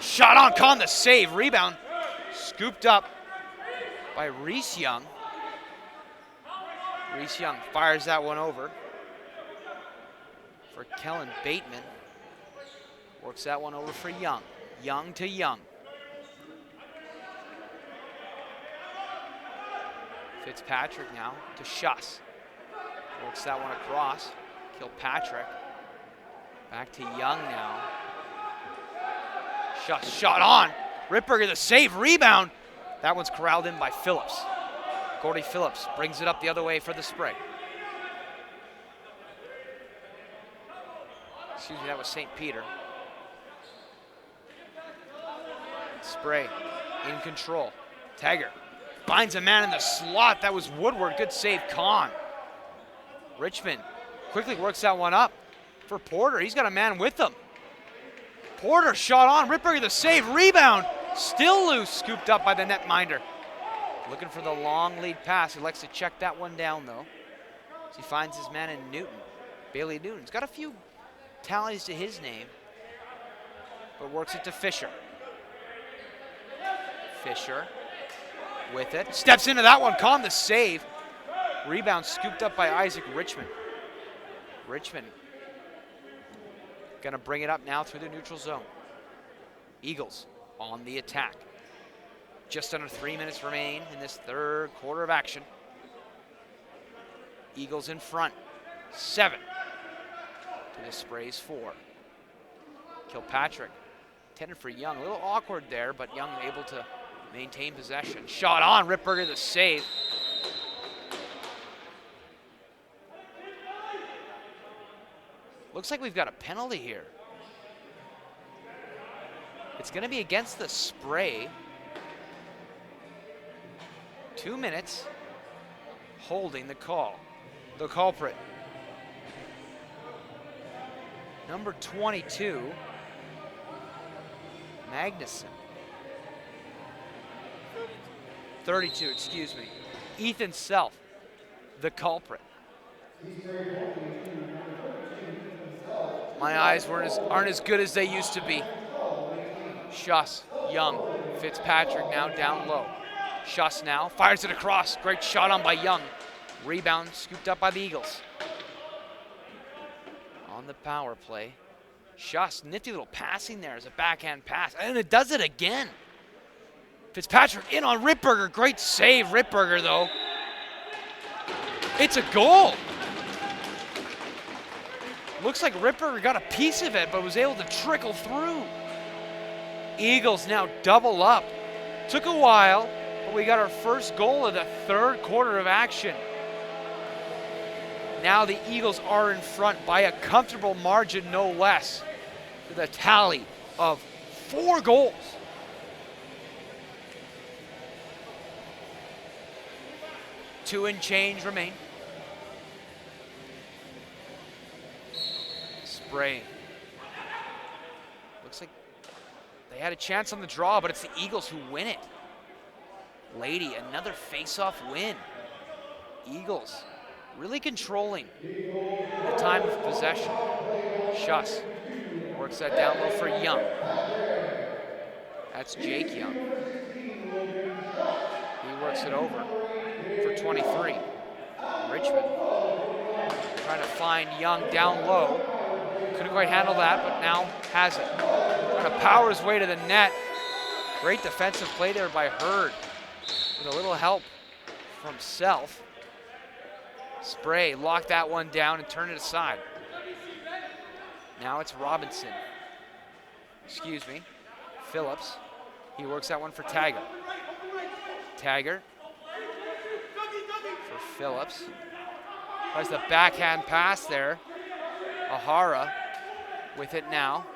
Shot on, Kahn the save. Rebound scooped up by Reese Young. Reese Young fires that one over for Kellen Bateman. Works that one over for Young. Young to Young. Fitzpatrick now to Schuss. Works that one across. Kilpatrick. Back to Young now. Schuss shot on. Ripberger the save, rebound. That one's corralled in by Phillips. Gordy Phillips brings it up the other way for the spray. Excuse me, that was St. Peter. Spray in control. Taggart finds a man in the slot. That was Woodward. Good save, Kahn. Richmond quickly works that one up for Porter. He's got a man with him. Porter shot on. Ripberger the save. Rebound. Still loose. Scooped up by the netminder. Looking for the long lead pass. He likes to check that one down, though. As he finds his man in Newton. Bailey Newton's got a few tallies to his name, but works it to Fisher. Fisher with it. Steps into that one. Kahn the save. Rebound scooped up by Isaac Richmond. Richmond gonna bring it up now through the neutral zone. Eagles on the attack. Just under 3 minutes remain in this third quarter of action. Eagles in front, 7 to the Sprays 4. Kilpatrick intended for Young, a little awkward there, but Young able to maintain possession. Shot on, Ripberger the save. Looks like we've got a penalty here. It's going to be against the Spray. 2 minutes holding the call. The culprit, number 22, Magnuson. 32, excuse me. Ethan Self, the culprit. My eyes aren't as good as they used to be. Schuss, Young, Fitzpatrick now down low. Schuss now, fires it across. Great shot on by Young. Rebound scooped up by the Eagles. On the power play. Schuss, nifty little passing there as a backhand pass. And it does it again. Fitzpatrick in on Ripberger. Great save, Ripberger, though. It's a goal. Looks like Ripberger got a piece of it, but was able to trickle through. Eagles now double up. Took a while, but we got our first goal of the third quarter of action. Now the Eagles are in front by a comfortable margin, no less, with a tally of 4 goals. Two and change remain. Spray. Looks like they had a chance on the draw, but it's the Eagles who win it. Lady, another face-off win. Eagles really controlling the time of possession. Schuss works that down low for Young. That's Jake Young. He works it over for 23. Richmond trying to find Young down low. Couldn't quite handle that, but now has it. Trying to power his way to the net. Great defensive play there by Hurd with a little help from Self. Spray locked that one down and turned it aside. Now it's Robinson. Excuse me. Phillips. He works that one for Taggart. Taggart for Phillips. Tries the backhand pass there. Ahara with it now.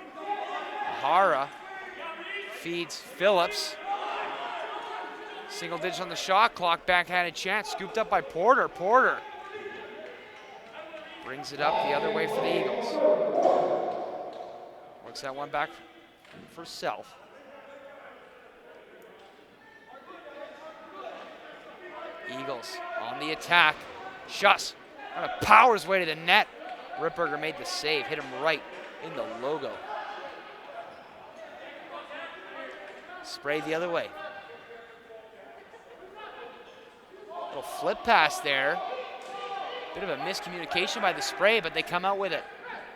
Ahara feeds Phillips. Single digits on the shot clock, backhanded chance, scooped up by Porter. Porter brings it up the other way for the Eagles. Works that one back for Self. Eagles on the attack. Schuss trying to power his way to the net. Ripperger made the save, hit him right in the logo. Spray the other way. Little flip pass there. Bit of a miscommunication by the Spray, but they come out with it.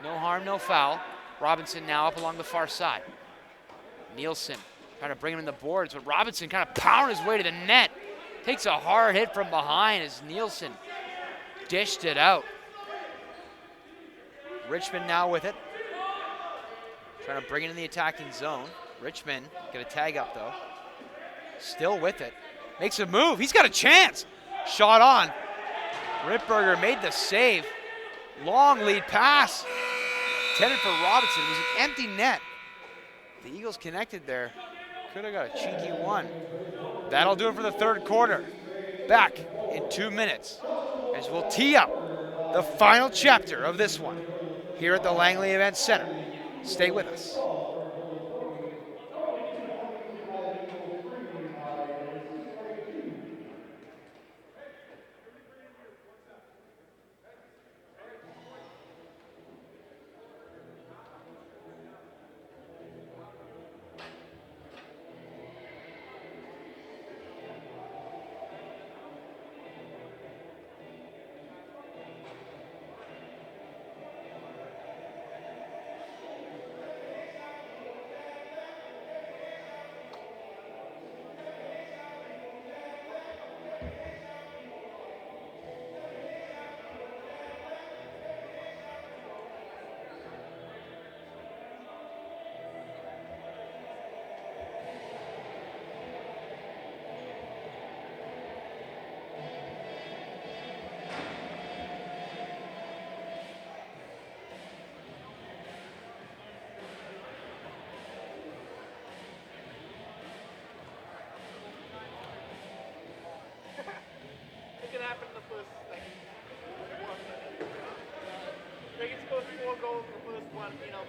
No harm, no foul. Robinson now up along the far side. Nielsen trying to bring him in the boards, but Robinson kind of powering his way to the net. Takes a hard hit from behind as Nielsen dished it out. Richmond now with it. Trying to bring it in the attacking zone. Richmond get a tag up though. Still with it. Makes a move. He's got a chance. Shot on. Ripperger made the save. Long lead pass. Intended for Robinson. It was an empty net. The Eagles connected there. Could have got a cheeky one. That'll do it for the third quarter. Back in 2 minutes as we'll tee up the final chapter of this one here at the Langley Event Center. Stay with us.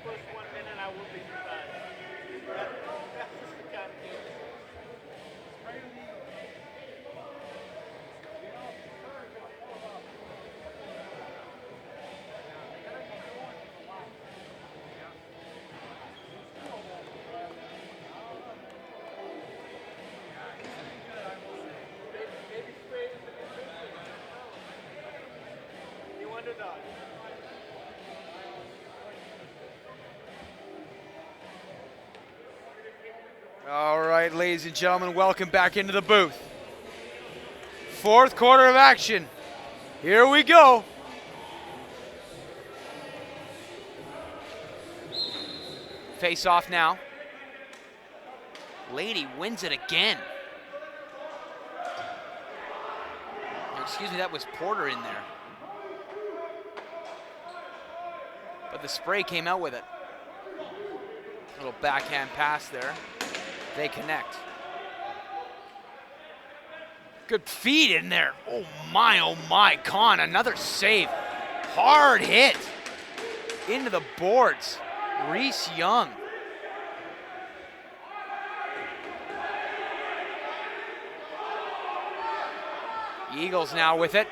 First 1 minute, I will be surprised. That's just the kind of deal. Maybe Spray is the new person. You underdog. All right, ladies and gentlemen, welcome back into the booth. Fourth quarter of action. Here we go. Face off now. Lady wins it again. Excuse me, that was Porter in there. But the Spray came out with it. Little backhand pass there. They connect. Good feed in there. Oh my, Kahn, another save. Hard hit into the boards. Reese Young. Eagles now with it.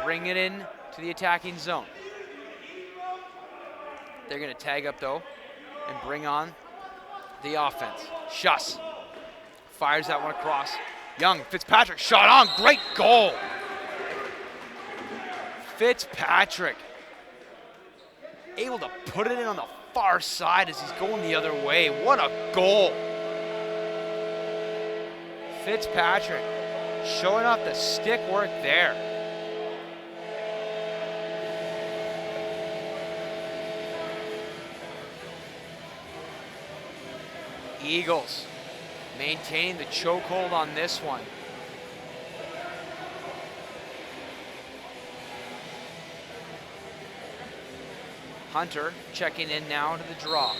Bring it in to the attacking zone. They're gonna tag up though and bring on the offense. Schuss fires that one across. Young, Fitzpatrick, shot on, great goal. Fitzpatrick able to put it in on the far side as he's going the other way. What a goal. Fitzpatrick showing off the stick work there. Eagles maintaining the chokehold on this one. Hunter checking in now to the draw.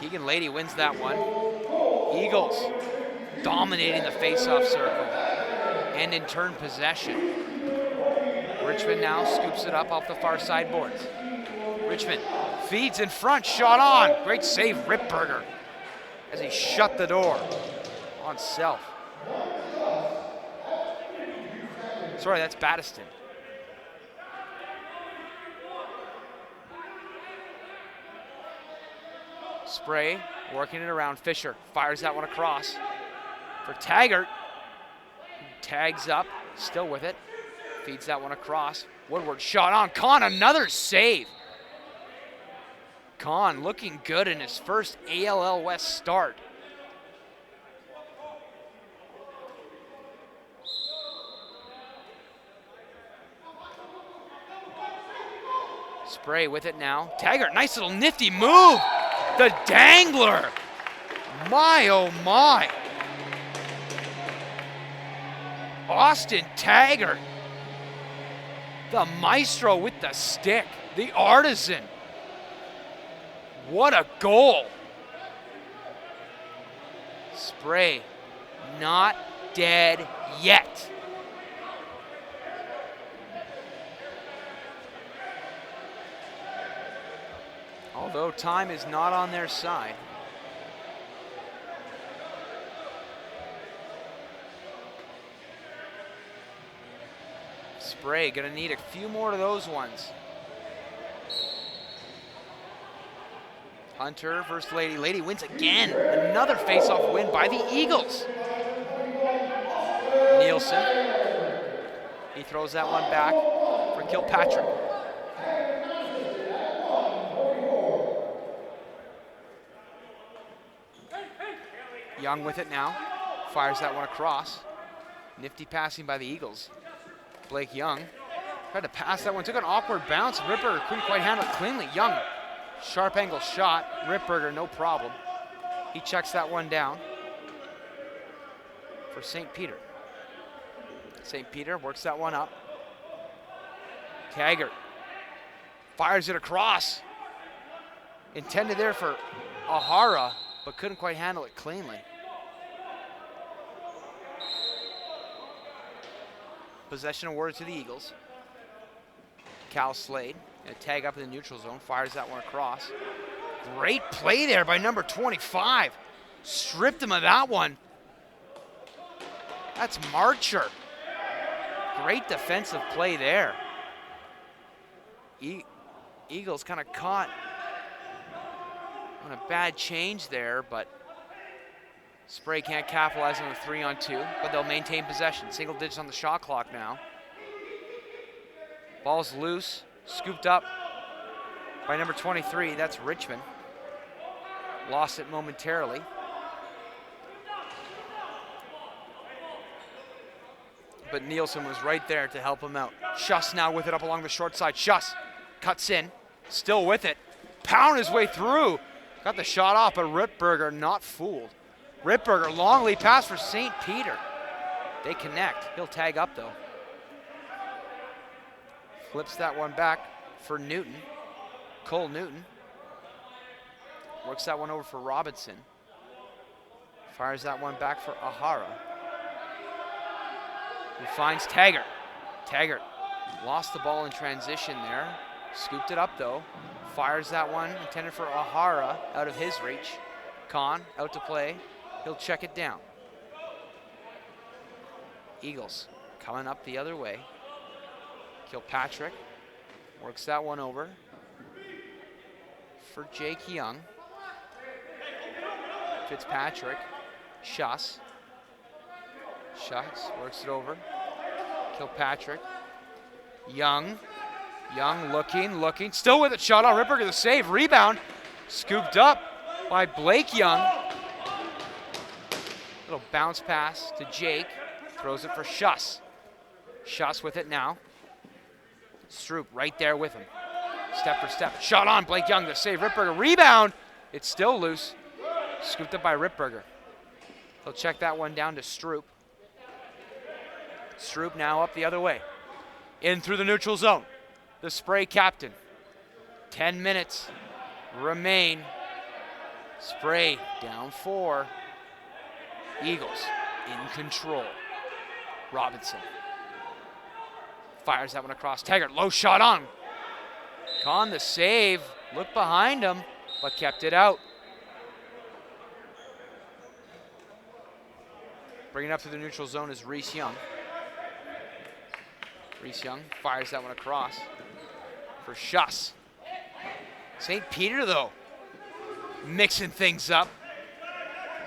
Keegan Lady wins that one. Eagles dominating the face-off circle and in turn possession. Richmond now scoops it up off the far side boards. Richmond feeds in front, shot on. Great save, Ripberger, as he shut the door on self. Sorry, that's Battiston. Spray working it around. Fisher fires that one across for Taggart. Tags up, still with it. Feeds that one across. Woodward shot on. Kahn, another save. Kahn looking good in his first ALL West start. Spray with it now. Taggart, nice little nifty move. The dangler. My, oh my. Austin Taggart. The maestro with the stick. The artisan. What a goal. Spray not dead yet. Although time is not on their side. Spray gonna need a few more of those ones. Hunter versus Lady. Lady wins again. Another face-off win by the Eagles. Nielsen. He throws that one back for Kilpatrick. Young with it now. Fires that one across. Nifty passing by the Eagles. Blake Young tried to pass that one. Took an awkward bounce. Ripper couldn't quite handle it cleanly. Young. Sharp angle shot. Ripberger, no problem. He checks that one down for St. Peter. St. Peter works that one up. Taggart fires it across. Intended there for Ahara, but couldn't quite handle it cleanly. Possession awarded to the Eagles. Cal Slade, gonna tag up in the neutral zone, fires that one across. Great play there by number 25. Stripped him of that one. That's Marcher. Great defensive play there. Eagles kind of caught on a bad change there, but Spray can't capitalize on the 3-on-2, but they'll maintain possession. Single digits on the shot clock now. Ball's loose, scooped up by number 23, that's Richmond. Lost it momentarily. But Nielsen was right there to help him out. Schuss now with it up along the short side. Schuss cuts in, still with it. Pound his way through. Got the shot off, but Ripberger not fooled. Ripberger, long lead pass for St. Peter. They connect. He'll tag up though. Flips that one back for Newton. Cole Newton. Works that one over for Robinson. Fires that one back for Ahara. He finds Taggart. Taggart lost the ball in transition there. Scooped it up though. Fires that one intended for Ahara out of his reach. Kahn out to play. He'll check it down. Eagles coming up the other way. Kilpatrick works that one over for Jake Young. Fitzpatrick. Schuss. Schuss works it over. Kilpatrick. Young. Young looking. Still with it. Shot on Ripperger. The save. Rebound. Scooped up by Blake Young. Little bounce pass to Jake. Throws it for Schuss. Schuss with it now. Stroop right there with him. Step for step. Shot on Blake Young. The save. Ripperger. Rebound. It's still loose. Scooped up by Ripperger. He'll check that one down to Stroop. Stroop now up the other way. In through the neutral zone. The Spray captain. 10 minutes remain. Spray down 4. Eagles in control. Robinson fires that one across. Taggart, low shot on. Kahn the save. Looked behind him, but kept it out. Bringing up to the neutral zone is Reese Young. Reese Young fires that one across for Schuss. St. Peter, though, mixing things up.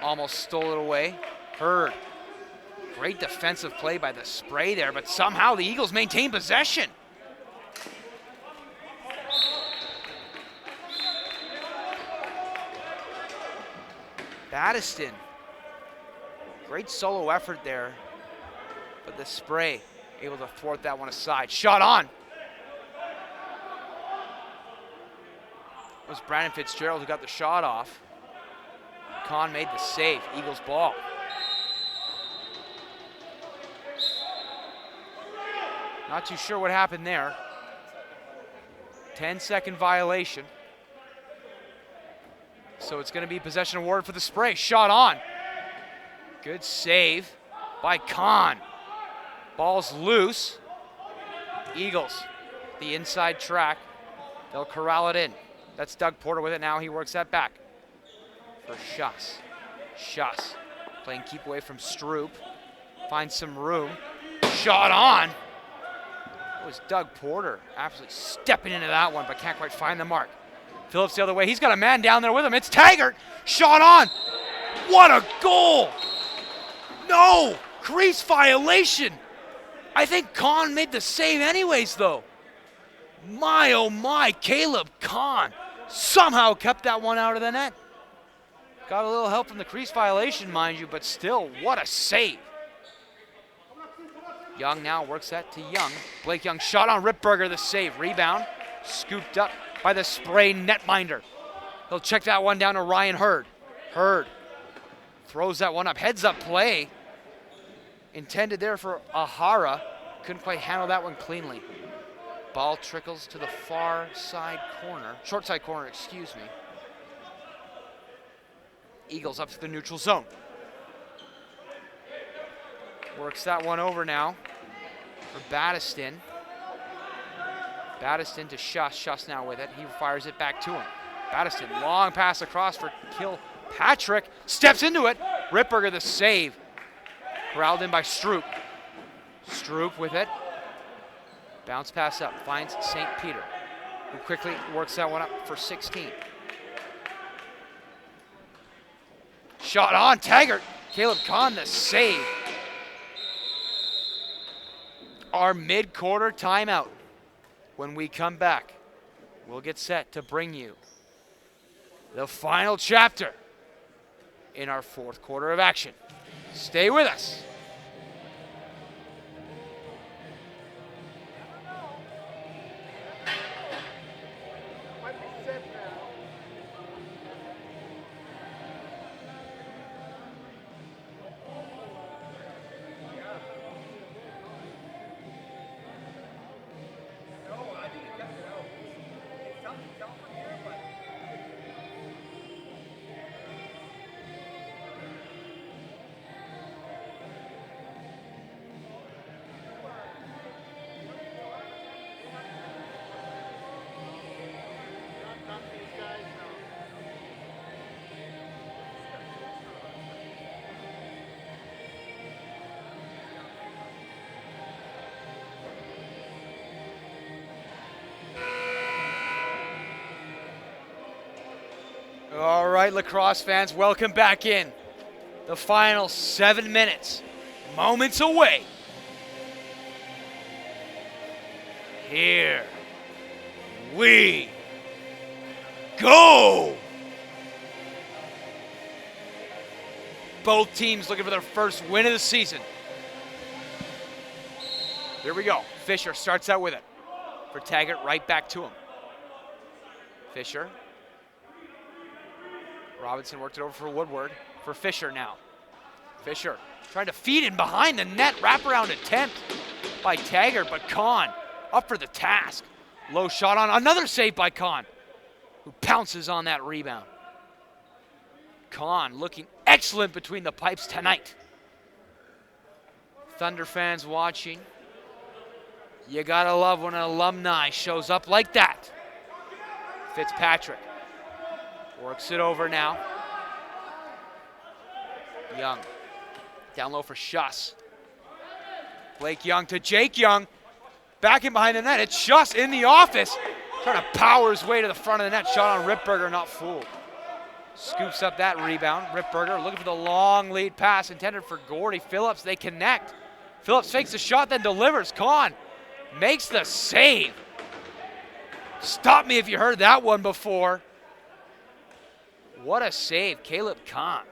Almost stole it away. Hurd. Great defensive play by the Spray there, but somehow the Eagles maintain possession. Battiston. Great solo effort there, but the Spray able to thwart that one aside. Shot on. It was Brandon Fitzgerald who got the shot off. Kahn made the save. Eagles ball. Not too sure what happened there. 10-second violation. So it's going to be possession award for the Spray. Shot on. Good save by Kahn. Ball's loose. Eagles, the inside track. They'll corral it in. That's Doug Porter with it now. He works that back for Schuss. Schuss playing keep away from Stroop. Finds some room. Shot on. It was Doug Porter absolutely stepping into that one, but can't quite find the mark. Phillips the other way. He's got a man down there with him. It's Taggart. Shot on. What a goal. No. Crease violation. I think Kahn made the save anyways, though. My, oh my, Caleb Kahn somehow kept that one out of the net. Got a little help from the crease violation, mind you, but still, what a save. Young now works that to Young. Blake Young shot on Ripperger, the save. Rebound, scooped up by the Spray netminder. He'll check that one down to Ryan Hurd. Hurd throws that one up. Heads up play. Intended there for Ahara. Couldn't quite handle that one cleanly. Ball trickles to the far side corner. Short side corner, excuse me. Eagles up to the neutral zone. Works that one over now for Battiston. Battiston to Schuss. Schuss now with it. He fires it back to him. Battiston, long pass across for Kilpatrick. Steps into it. Ripperger the save. Corralled in by Stroop. Stroop with it. Bounce pass up. Finds St. Peter, who quickly works that one up for 16. Shot on. Taggart. Caleb Kahn the save. Our mid-quarter timeout. When we come back, we'll get set to bring you the final chapter in our fourth quarter of action. Stay with us. Might be set now. All right, lacrosse fans, welcome back in. The final 7 minutes, moments away. Here we go. Both teams looking for their first win of the season. Here we go. Fisher starts out with it. For Taggart, right back to him. Fisher. Robinson worked it over for Woodward. For Fisher now. Fisher trying to feed in behind the net. Wraparound attempt by Taggart, but Kahn up for the task. Low shot on. Another save by Kahn, who pounces on that rebound. Kahn looking excellent between the pipes tonight. Thunder fans watching. You gotta love when an alumni shows up like that. Fitzpatrick works it over now. Young, down low for Schuss. Blake Young to Jake Young. Back in behind the net, it's Schuss in the office. Trying to power his way to the front of the net. Shot on Ripberger, not fooled. Scoops up that rebound. Ripberger looking for the long lead pass intended for Gordy Phillips. They connect. Phillips fakes the shot, then delivers. Kahn makes the save. Stop me if you heard that one before. What a save, Caleb Kahn.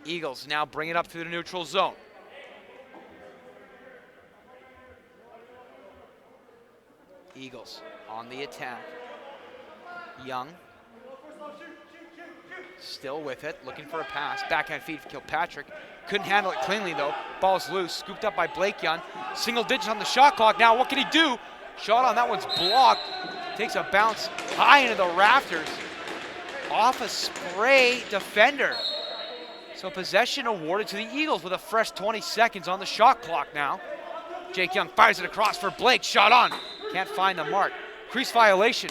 Eagles now bring it up through the neutral zone. Eagles on the attack. Young still with it, looking for a pass. Backhand feed for Kilpatrick. Couldn't handle it cleanly though. Ball's loose, scooped up by Blake Young. Single digits on the shot clock now. What can he do? Shot on that one's blocked. Takes a bounce high into the rafters. Off a spray defender. So possession awarded to the Eagles with a fresh 20 seconds on the shot clock now. Jake Young fires it across for Blake. Shot on. Can't find the mark. Crease violation.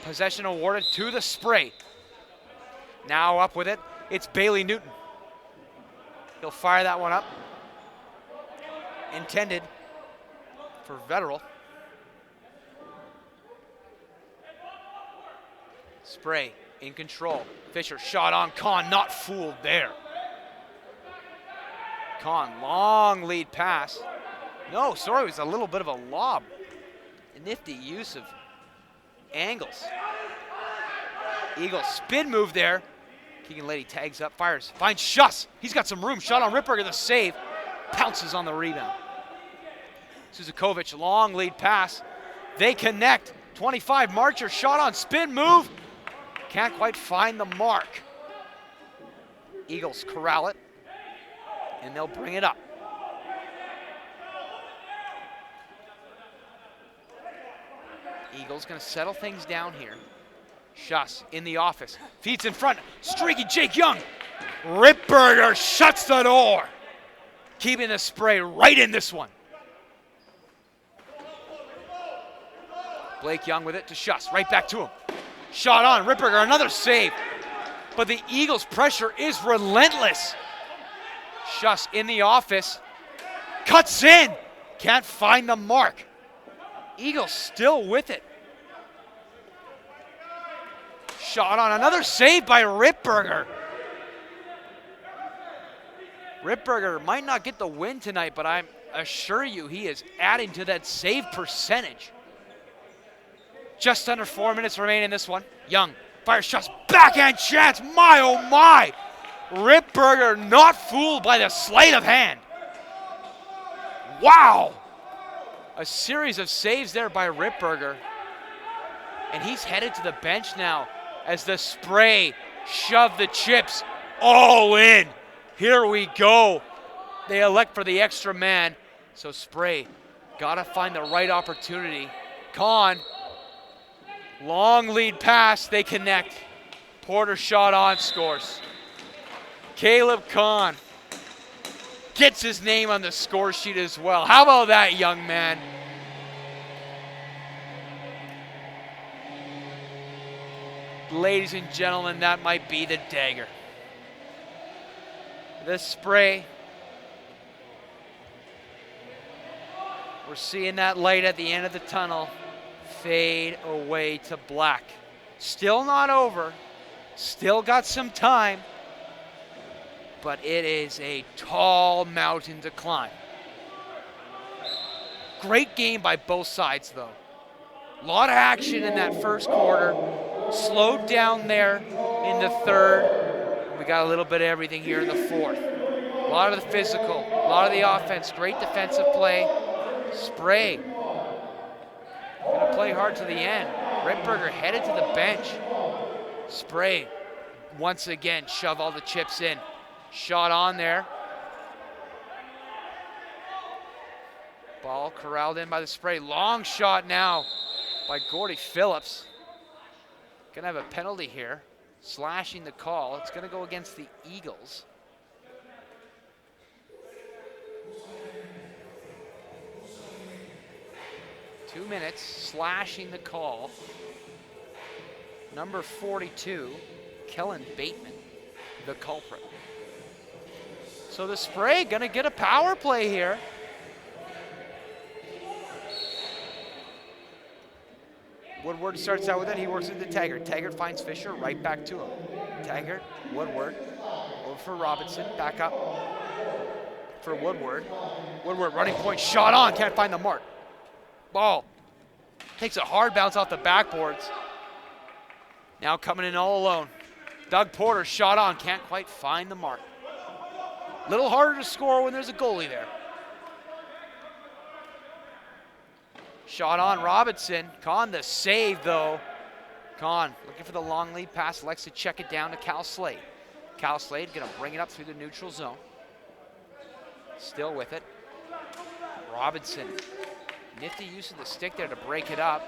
Possession awarded to the spray. Now up with it, it's Bailey Newton. He'll fire that one up. Intended for Vetterl. Spray in control. Fisher shot on. Kahn not fooled there. Kahn, long lead pass. No, sorry, it was a little bit of a lob. A nifty use of angles. Eagles spin move there. Keegan Lady tags up, fires, finds Schuss. He's got some room. Shot on Ripperger, the save. Pounces on the rebound. Suzakovic, long lead pass. They connect. 25 Marcher, shot on, spin move. Can't quite find the mark. Eagles corral it, and they'll bring it up. Eagles gonna settle things down here. Schuss in the office, feeds in front, streaky Jake Young. Ripberger shuts the door. Keeping the spray right in this one. Blake Young with it to Schuss, right back to him. Shot on, Ripberger, another save. But the Eagles' pressure is relentless. Schuss in the office, cuts in, can't find the mark. Eagles still with it. Shot on, another save by Ripberger. Ripberger might not get the win tonight, but I assure you he is adding to that save percentage. Just under 4 minutes remain in this one. Young fires shots, backhand chance, my oh my. Ripberger not fooled by the sleight of hand. Wow. A series of saves there by Ripberger. And he's headed to the bench now as the spray shoved the chips all in. Here we go. They elect for the extra man. So Spray gotta find the right opportunity. Kahn, long lead pass, they connect. Porter shot on, scores. Caleb Kahn gets his name on the score sheet as well. How about that, young man? Ladies and gentlemen, that might be the dagger. The Spray. We're seeing that light at the end of the tunnel fade away to black. Still not over. Still got some time. But it is a tall mountain to climb. Great game by both sides, though. A lot of action in that first quarter. Slowed down there in the third. We got a little bit of everything here in the fourth. A lot of the physical, a lot of the offense, great defensive play. Spray gonna play hard to the end. Rittberger headed to the bench. Spray, once again, shove all the chips in. Shot on there. Ball corralled in by the Spray. Long shot now by Gordy Phillips. Gonna have a penalty here. Slashing the call. It's gonna go against the Eagles. Two minutes, slashing the call. Number 42, Kellen Bateman, the culprit. So the Spray gonna get a power play here. Woodward starts out with it, he works into Taggart. Taggart finds Fisher, right back to him. Taggart, Woodward, over for Robinson, back up for Woodward. Woodward running point, shot on, can't find the mark. Ball takes a hard bounce off the backboards. Now coming in all alone. Doug Porter shot on, can't quite find the mark. Little harder to score when there's a goalie there. Shot on Robinson. Kahn the save though. Kahn looking for the long lead pass, likes to check it down to Cal Slade. Cal Slade gonna bring it up through the neutral zone. Still with it. Robinson. Nifty use of the stick there to break it up.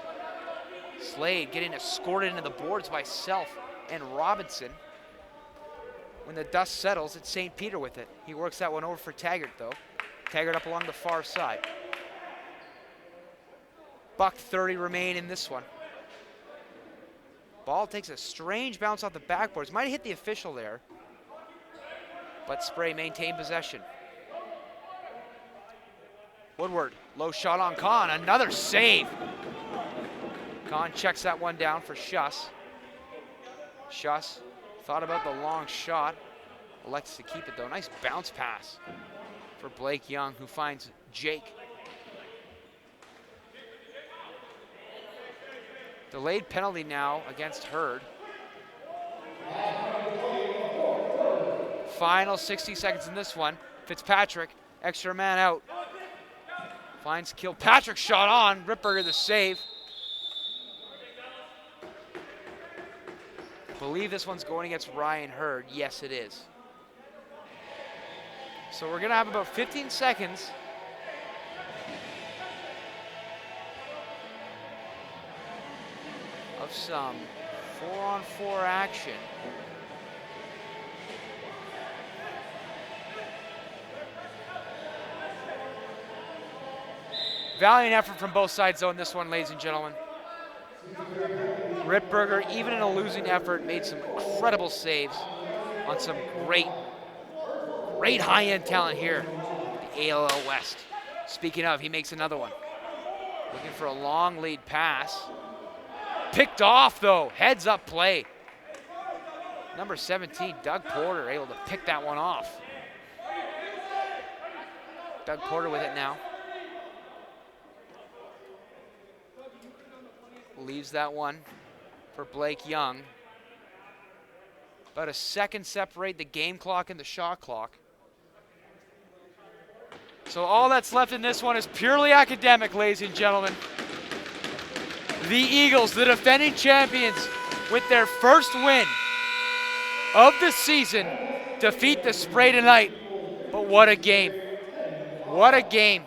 Slade getting escorted into the boards by Self and Robinson. When the dust settles, it's St. Peter with it. He works that one over for Taggart though. Taggart up along the far side. $1:30 remain in this one. Ball takes a strange bounce off the backboards. Might have hit the official there. But Spray maintained possession. Woodward, low shot on Kahn, another save. Kahn checks that one down for Schuss. Schuss thought about the long shot, elects to keep it though. Nice bounce pass for Blake Young, who finds Jake. Delayed penalty now against Hurd. Final 60 seconds in this one. Fitzpatrick, extra man out. Finds Kilpatrick, shot on. Rittberger the save. I believe this one's going against Ryan Hurd. Yes, it is. So we're gonna have about 15 seconds. Of some 4-on-4 action. Valiant effort from both sides though in this one, ladies and gentlemen. Rittberger, even in a losing effort, made some incredible saves on some great high-end talent here, the ALL West. Speaking of, he makes another one. Looking for a long lead pass. Picked off though, heads up play. Number 17, Doug Porter, able to pick that one off. Doug Porter with it now. Leaves that one for Blake Young. About a second separate the game clock and the shot clock. So all that's left in this one is purely academic, ladies and gentlemen. The Eagles, the defending champions, with their first win of the season, defeat the Spray tonight. But what a game. What a game.